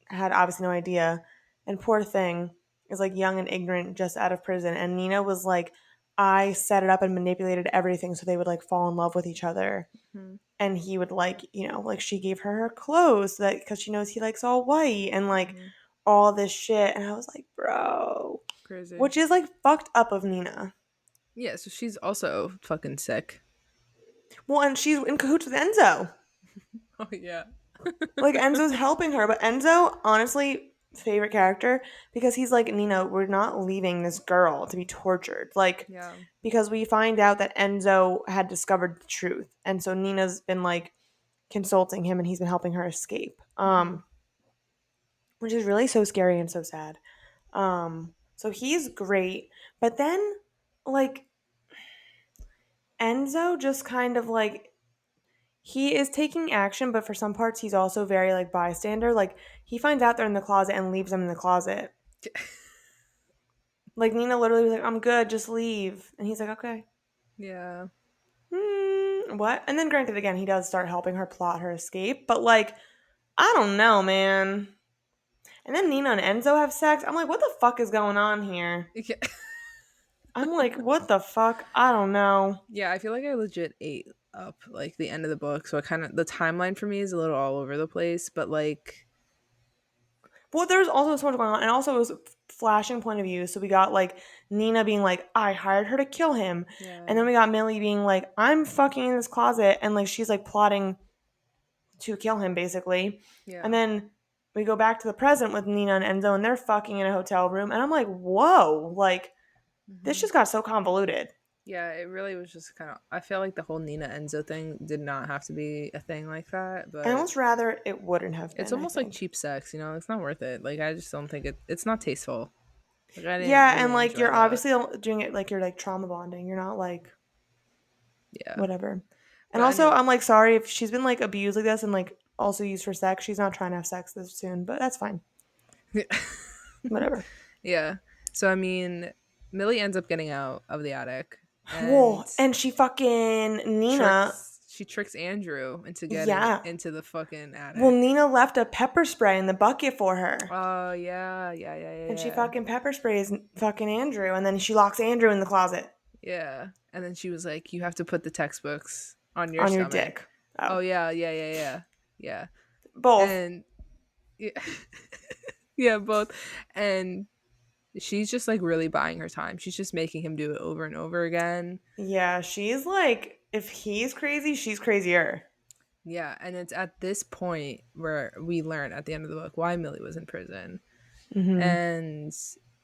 had obviously no idea. And poor thing is like young and ignorant just out of prison. And Nina was like, I set it up and manipulated everything so they would like fall in love with each other. Hmm. And he would like, like she gave her her clothes so that because she knows he likes all white and like Hmm. all this shit. And I was like, bro, Crazy. which is like fucked up of Nina. Yeah, so she's also fucking sick. Well, and she's in cahoots with Enzo. Oh yeah. Like Enzo's helping her, but Enzo, honestly, favorite character because he's like, Nina, we're not leaving this girl to be tortured. Like, Yeah. because we find out that Enzo had discovered the truth, and so Nina's been like consulting him, and he's been helping her escape. Hmm. Which is really so scary and so sad. So he's great, but then like Enzo just kind of like he is taking action, but for some parts he's also very like bystander. Like he finds out they're in the closet and leaves them in the closet. Like Nina literally was like, "I'm good, just leave," and he's like, "Okay." Yeah. What? And then granted, again, he does start helping her plot her escape, but like, I don't know, man. And then Nina and Enzo have sex. I'm like, what the fuck is going on here? Yeah. I'm like, what the fuck? I don't know. Yeah, I feel like I legit ate up like the end of the book, so I kind of the timeline for me is a little all over the place, but like Well, there's also so much going on, and also it was flashing point of view. So we got like Nina being like, "I hired her to kill him," and yeah. then we got Millie being like, "I'm fucking in this closet," and like she's like plotting to kill him basically, and Yeah. then we go back to the present with Nina and Enzo, and they're fucking in a hotel room, and I'm like, "Whoa!" Like this Hmm. just got so convoluted. Yeah, it really was just kind of I feel like the whole Nina Enzo thing did not have to be a thing like that, I but almost rather it wouldn't have it's been. I almost like think. cheap sex, It's not worth it. Like I just don't think it's not tasteful. Like I didn't Yeah, really and like enjoy you're that. obviously doing it like you're like trauma bonding. You're not like Yeah. whatever. And But also, anyway, I'm like sorry if she's been like abused like this and like also used for sex. She's not trying to have sex this soon, but that's fine. Whatever. yeah. So I mean, Millie ends up getting out of the attic Whoa, and and she fucking Nina. she tricks Andrew into getting Yeah. into the fucking Well, attic. Nina left a pepper spray in the bucket for her. Oh yeah, yeah, yeah, And she yeah, fucking pepper sprays fucking Andrew, and then she locks Andrew in the closet yeah. Yeah. And then she was like, "You have to put the textbooks on your on your stomach." dick. Oh, Oh yeah, yeah, yeah, yeah, yeah. both. And yeah, yeah, both. And she's just like really buying her time. She's just making him do it over and over again. Yeah, she's like, if he's crazy, she's crazier. Yeah, and it's at this point where we learn at the end of the book why Millie was in prison. Mm-hmm. And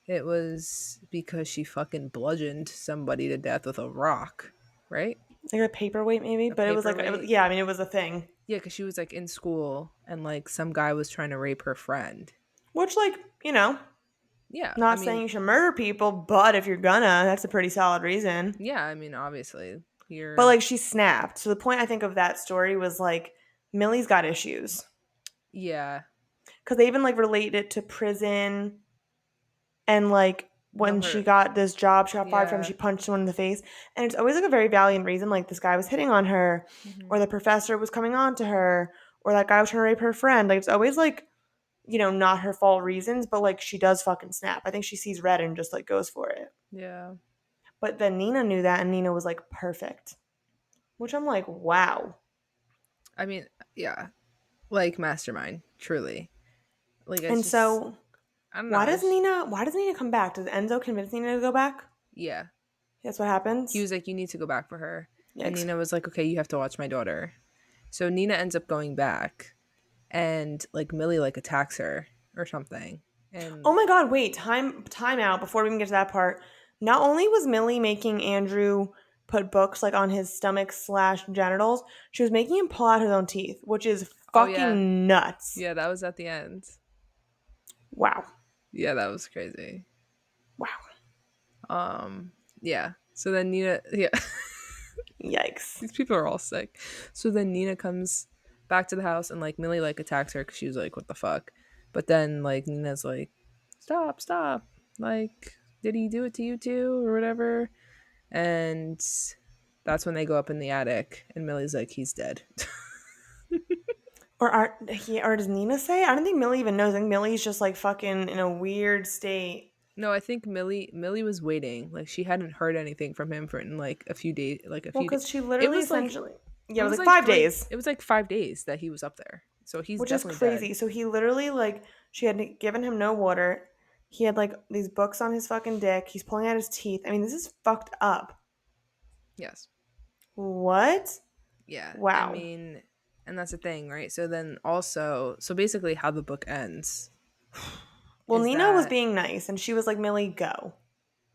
it was because she fucking bludgeoned somebody to death with a rock, right? Like a paperweight, maybe, A but it was like, paperweight. yeah, I mean, it was a thing. Yeah, because she was like in school and like some guy was trying to rape her friend. Which, like, Yeah, I not saying mean, you should murder people, but if you're gonna, that's a pretty solid reason. yeah, I mean, obviously, But you're, like, she snapped. So the point I think of that story was like, Millie's got issues yeah, because they even like relate it to prison and like no, when she her, got this job, she got fired from, yeah, she punched someone in the face, and it's always like a very valiant reason, like this guy was hitting on her, hmm, or the professor was coming on to her, or that guy was trying to rape her friend. Like it's always like not her fault reasons, but like she does fucking snap. I think she sees red and just like goes for it. yeah. But then Nina knew that, and Nina was like perfect, which I'm like, wow. I mean, yeah, like mastermind, truly. Like it's And just, so, I don't why know. does It's, Nina? Why does Nina come back? Does Enzo convince Nina to go back? yeah, That's what he happens. was like, "You need to go back for her," and Yikes. Nina was like, "Okay, you have to watch my daughter." So Nina ends up going back, and like Millie like attacks her or something, Oh and my God! Wait, time out before we even get to that part. Not only was Millie making Andrew put books like on his stomach slash genitals, she was making him pull out his own teeth, which is Oh yeah. fucking nuts. Yeah, that was at the end. Wow. Yeah, that was crazy. Wow. Um, yeah. So then Nina, yeah, Yikes. these people are all sick. So then Nina comes back to the house and like Millie like attacks her because she was like, "What the fuck?" But then like Nina's like, "Stop, stop!" Like, did he do it to you too or whatever? And that's when they go up in the attic and Millie's like, "He's dead." Or does Nina say? I don't think Millie even knows. I think Millie's just like fucking in a weird state. No, I think Millie was waiting. Like she hadn't heard anything from him for in like a few days. Like a Well, few days. because she It literally was like essentially, it yeah, it was was like like 5 days, it was like 5 days that he was up there. So he's which is definitely dead. crazy. So he literally like she had given him no water. He had like these books on his fucking dick. He's pulling out his teeth. I mean, this is fucked up. Yes. What? Yeah. I Wow. mean, and that's the thing, right? So then also, so basically, how the book ends Well, is Nina was that being nice, and she was like, "Millie, go,"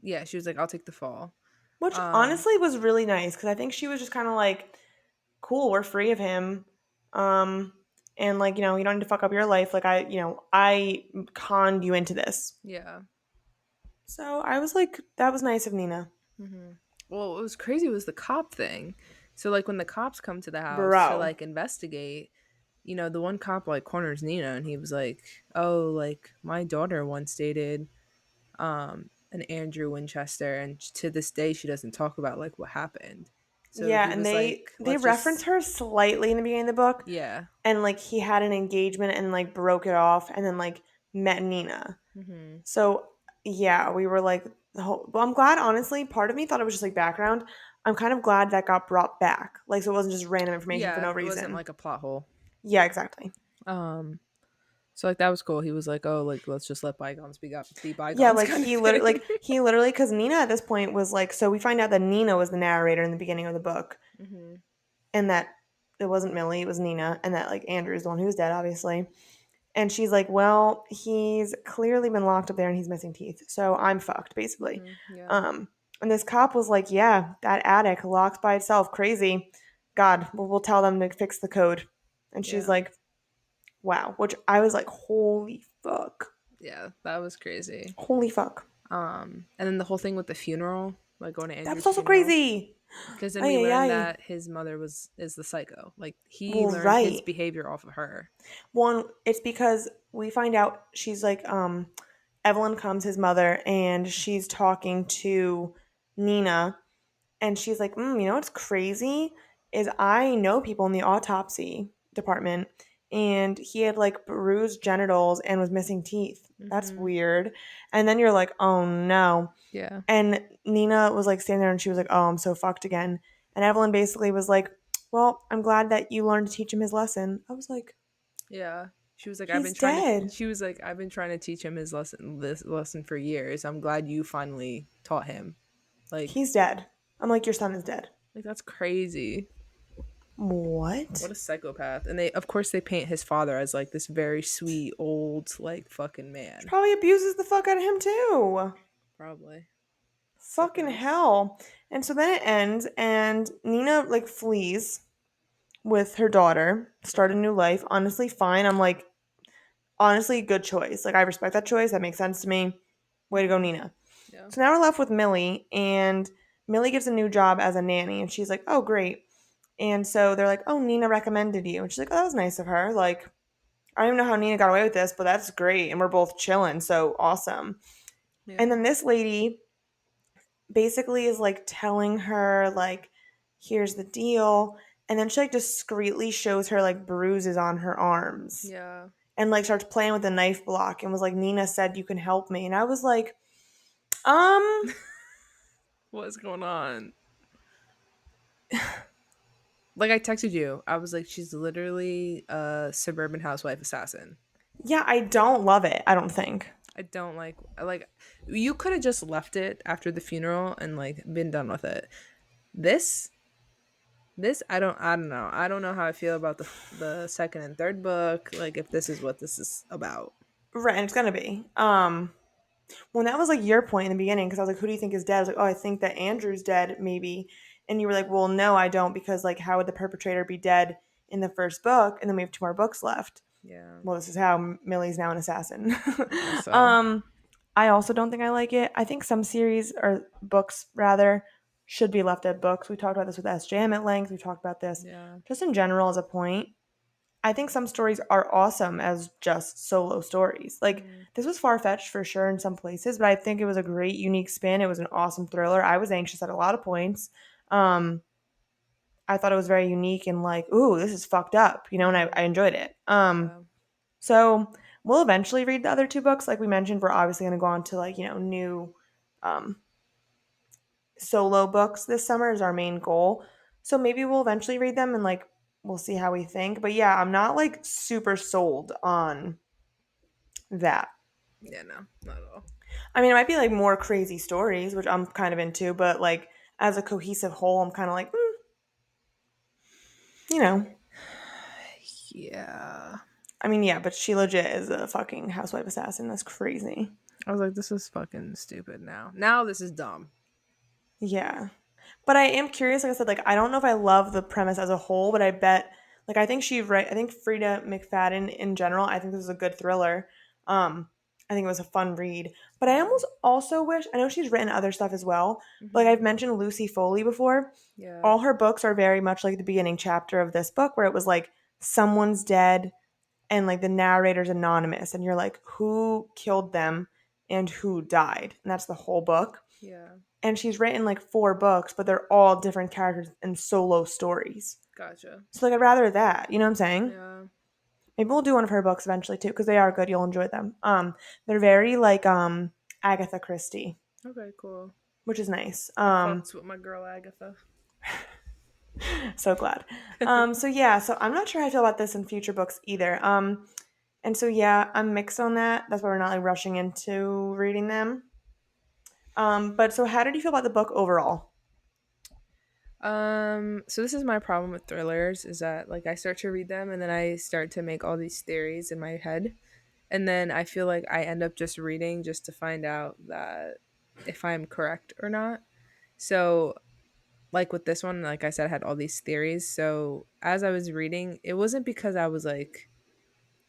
yeah, she was like, "I'll take the fall." which Um, honestly was really nice because I think she was just kind of like, "Cool, we're free of him." Um, and like, you don't need to fuck up your life. Like I conned you into this. yeah. So I was like, that was nice of Nina. Well, what was crazy was the cop thing. So like when the cops come to the house to Bro. like investigate, the one cop like corners Nina and he was like, "Oh, like my daughter once dated an Andrew Winchester and to this day she doesn't talk about like what happened." So Yeah, he and was they like, they "Let's reference just her slightly in the beginning of the book, yeah." and like he had an engagement and like broke it off and then like met Nina. Mhm. So yeah, we were like well, I'm glad honestly, part of me thought it was just like background. I'm kind of glad that got brought back. Like so it wasn't just random information for Yeah, no it wasn't reason. like a plot hole. Yeah, exactly. Um so like that was cool. He was like, "Oh, like let's just let bygones be Yeah, bygones" like kind of thing. he literally cuz Nina at this point was like so we find out that Nina was the narrator in the beginning of the book Mhm. and that it wasn't Millie, it was Nina and that like Andrew's the one who's dead obviously. And she's like, "Well, he's clearly been locked up there and he's missing teeth. So I'm fucked, basically." Mhm. Yeah. Um, and this cop was like, "Yeah, that attic locked by itself. Crazy. God, we'll tell them to fix the code." And she's Yeah. like, "Wow." Which I was like, "Holy fuck. Yeah, that was crazy. Holy fuck." And then the whole thing with the funeral, like going to That was Andrew's also funeral, crazy. because then we Ay, ay, learned ay. that his mother is the psycho. Like he Well, learned his right. behavior off of her. One, it's because we find out she's like, Evelyn comes, his mother, and she's talking to Nina. And she's like, what's crazy is I know people in the autopsy department, and he had like bruised genitals and was missing teeth. That's Mm-hmm. weird. And then you're like, oh no. Yeah. And Nina was like standing there and she was like, oh, I'm so fucked again. And Evelyn basically was like, well, I'm glad that you learned to teach him his lesson. I was like, Yeah. She was like, he's dead. I've been trying to teach him this lesson for years. I'm glad you finally taught him. Like, He's dead. I'm like, your son is dead. that's crazy. What What? a psychopath. And of course they paint his father as like this very sweet old like fucking She man. probably abuses the fuck out of him too. Probably. Fucking Sickos. hell. And so then it ends, and Nina like flees with her daughter, start a Yeah. new life. Honestly, fine. I'm like, honestly, good choice. Like, I respect that choice. That makes sense to me. Way to go, Mm-hmm. Nina. Yeah. So now we're left with Millie, and Millie gets a new job as a nanny, and she's like, oh, great. And so they're like, oh, Nina recommended you. And she's like, oh, that was nice of her. Like, I don't even know how Nina got away with this, but that's great. And we're both chilling. So awesome. And Yeah. then this lady basically is like telling her like here's the deal, and then she like discreetly shows her like bruises on her arms Yeah. and like starts playing with the knife block and was like, Nina said you can help me. And I was like, um What's going on? Like I texted you. I was like, she's literally a suburban housewife assassin. yeah, I don't love it, I don't think. I don't like you could have just left it after the funeral and like been done with it. This I don't know. I don't know how I feel about the second and third book, like if this is what this is about. Right, and it's gonna be well, that was like your point in the beginning because I was like, who do you think is dead? I was like, oh, I think that Andrew's dead maybe. And you were like, well, no, I don't, because like how would the perpetrator be dead in the first book, and then we have two more books left. Yeah. Well, this is how Millie's now an assassin. I guess so. um, I also don't think I like it. I think some series or books rather should be left at books. We talked about this with SJM at length. We talked about this Yeah. just in general as a point. I think some stories are awesome as just solo stories. Like Mm. this was far fetched for sure in some places, but I think it was a great, unique spin. It was an awesome thriller. I was anxious at a lot of points. Um, I thought it was very unique and like, ooh, this is fucked up, and I Mm-hmm. enjoyed it. Yeah. So we'll eventually read the other two books. Like we mentioned, we're obviously going to go on to like, new um, solo books this summer is our main goal. So maybe we'll eventually read them and like we'll see how we think. But yeah, I'm not like super sold on that. Yeah. No, not at all. I mean, it might be like more crazy stories, which I'm kind of into, but like as a cohesive whole, I'm kind of like, you know. Yeah. I mean, yeah, but she legit is a fucking housewife assassin. That's crazy. I was like, this is fucking stupid now. Now this is dumb. Yeah. But I am curious, like I said, like I don't know if I love the premise as a whole, but I bet like I think she right I think Freida McFadden in general, I think this is a good thriller. I think it was a fun read. But I Yeah. almost also wish I know she's written other stuff as well, but like Mm-hmm. I've mentioned Lucy Foley before. Yeah. All her books are very much like the beginning chapter of this book where it was like someone's dead and like the narrator's anonymous and you're like who killed them and who died. And that's the whole book, Yeah. and she's written like four books, but they're all different characters and solo stories. Gotcha. So like I'd rather that. You know what I'm saying? Yeah. Maybe we'll do one of her books eventually too, because they are good. You'll enjoy them. They're very like Agatha Christie, Okay, cool. which is nice. I fucks with my girl Agatha. So glad. So yeah, so I'm not sure how I feel about this in future books either. And so yeah, I'm mixed on that. That's why we're not like rushing into reading them. But so how did you feel about the book overall? So this is my problem with thrillers is that like I start to read them and then I start to make all these theories in my head. And then I feel like I end up just reading just to find out that if I'm correct or not. So like with this one, like I said, I had all these theories. So as I was reading, it wasn't because I was like,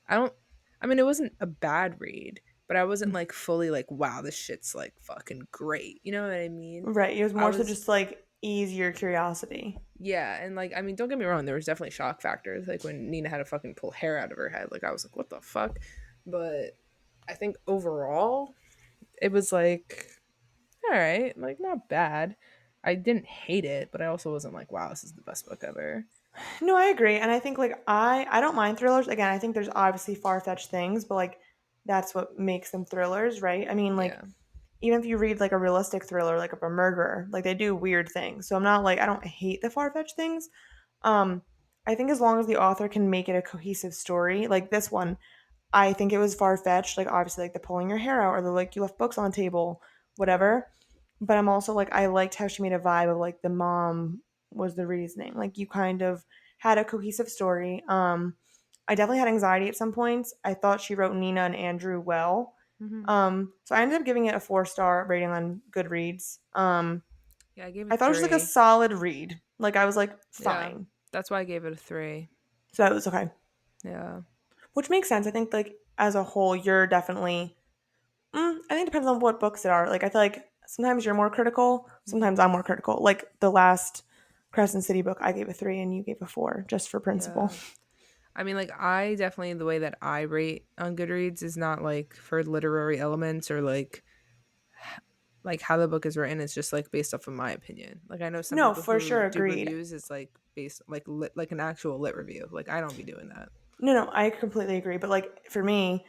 I don't, I mean, it wasn't a bad read, but I wasn't like fully like, wow, this shit's like fucking great. You know what I mean? Right. It was I more so was, just like ease your curiosity. yeah. And like, I mean, don't get me wrong, there was definitely shock factors. Like when Nina had to fucking pull hair out of her head, like I was like, what the fuck? But I think overall, it was like, all right, like not bad. I didn't hate it, but I also wasn't like, wow, this is the best book ever. No, I agree. And I think like I don't mind thrillers. Again, I think there's obviously far-fetched things, but like that's what makes them thrillers, right? I mean, like Yeah. even if you read like a realistic thriller like of a murderer, like they do weird things. So I'm not like I don't hate the far-fetched things. Um I think as long as the author can make it a cohesive story, like this one, I think it was far-fetched, like obviously like the pulling your hair out or the like you left books on the table, Yeah. whatever. But I'm also like I liked how she made a vibe of like the mom was the reasoning. Like you kind of had a cohesive story. I definitely had anxiety at some points. I thought she wrote Nina and Andrew well. Hmm. So I ended up giving it a 4-star rating on Goodreads. Yeah, I gave I it thought it was like a 3. solid read. Like I was like Yeah. fine. That's why I gave it a 3. So that was okay. Yeah. Which makes sense. I think like as a whole, you're definitely I think it depends on what books it are. Like I feel like sometimes you're more critical, sometimes Hmm. I'm more critical. Like the last Crescent City book, I gave a 3 and you gave a 4, just for principle. Yeah. I mean, like, I definitely, the way that I rate on Goodreads is not like for literary elements or like how the book is written. It's just like based off of my opinion. Like, I know some No, people for who sure, do agreed. reviews, it's like based like like an actual lit review. Like, I don't be doing that. No, no, I completely agree. But like for me,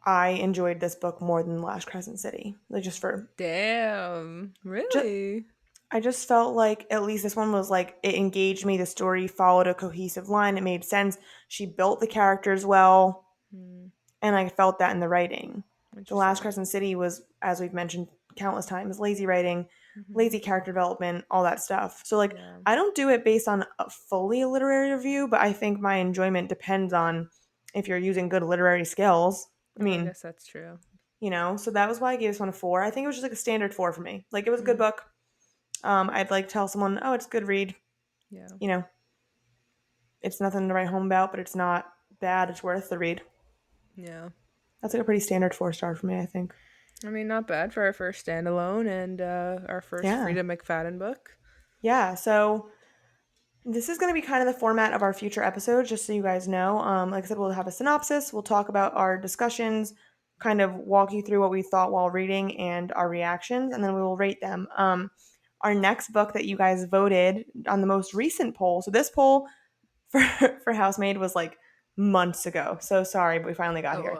I enjoyed this book more than the last Crescent City. Like just for Damn. just Really? I just felt like at least this one was like it engaged me. The story followed a cohesive line. It made sense. She built the characters well. Hmm. And I felt that in the writing. The Last Interesting. Crescent City was, as we've mentioned countless times, lazy writing, Hmm. lazy character development, all that stuff. So, like, Yeah. I don't do it based on a fully a literary review, but I think my enjoyment depends on if you're using good literary skills. I Oh, I mean, guess that's true. so that was why I gave this one a 4. I think it was just like a standard 4 for me. Like, it was a good Hmm. book. I'd like tell someone, oh, it's a good read, Yeah. you know. It's nothing to write home about, but it's not bad. It's worth the read. Yeah. That's like a pretty standard 4 star for me, I think. I mean, not bad for our first standalone and our first Yeah. Freida McFadden book. Yeah. So this is going to be kind of the format of our future episodes, just so you guys know. Like I said, we'll have a synopsis. We'll talk about our discussions, kind of walk you through what we thought while reading and our reactions, and then we will rate them. Our next book that you guys voted on the most recent poll. So this poll for for Housemaid was like months ago. So sorry, but we finally got Oh here.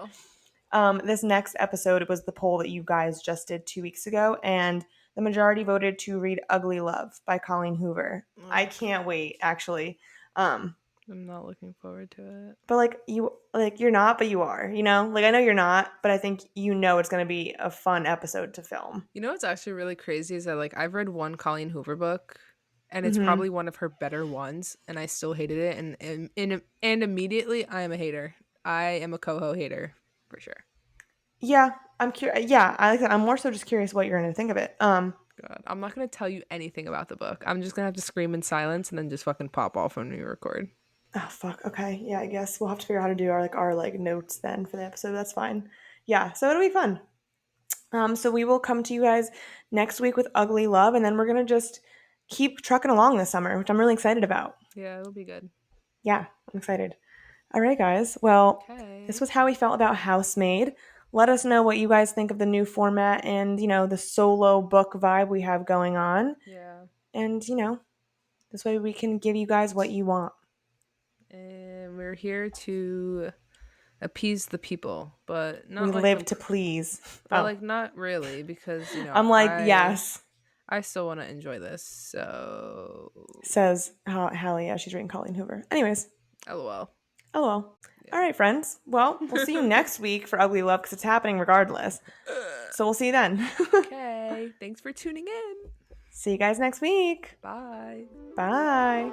well. This next episode was the poll that you guys just did 2 weeks ago, and the majority voted to read Ugly Love by Colleen Hoover. I Ugh, can't wait, actually. Um, I'm not looking forward to it. but you're not, but you are. Like I know you're not, but I think it's going to be a fun episode to film. You know what's actually really crazy is that like I've read one Colleen Hoover book, and it's Hmm. probably one of her better ones, and I still hated it, and immediately I am a hater. I am a coho hater for sure. Yeah, I'm curious. Yeah, I like that. I'm more so just curious what you're going to think of it. God, I'm not gonna tell you anything about the book. I'm just gonna have to scream in silence and then just fucking pop off when we record. Oh fuck. Okay. Yeah, I guess we'll have to figure out how to do our notes then for the episode. That's fine. Yeah, so it'll be fun. So we will come to you guys next week with Ugly Love, and then we're gonna just keep trucking along this summer, which I'm really excited about. Yeah, it'll be good. Yeah, I'm excited. All right, guys. Well, this Okay. was how we felt about Housemaid. Let us know what you guys think of the new format and the solo book vibe we have going on. Yeah. And this way we can give you guys what you want. And we're here to appease the people, We live to please. but Oh, like not really because I'm like, yes, I still want to enjoy this. So, says Hallie. Yeah, she's reading Colleen Hoover. Anyways, lol. oh well. All Yeah. right, friends. Well, we'll see you next week for Ugly Love because it's happening regardless. So we'll see you then. Okay. Thanks for tuning in. See you guys next week. Bye. Bye.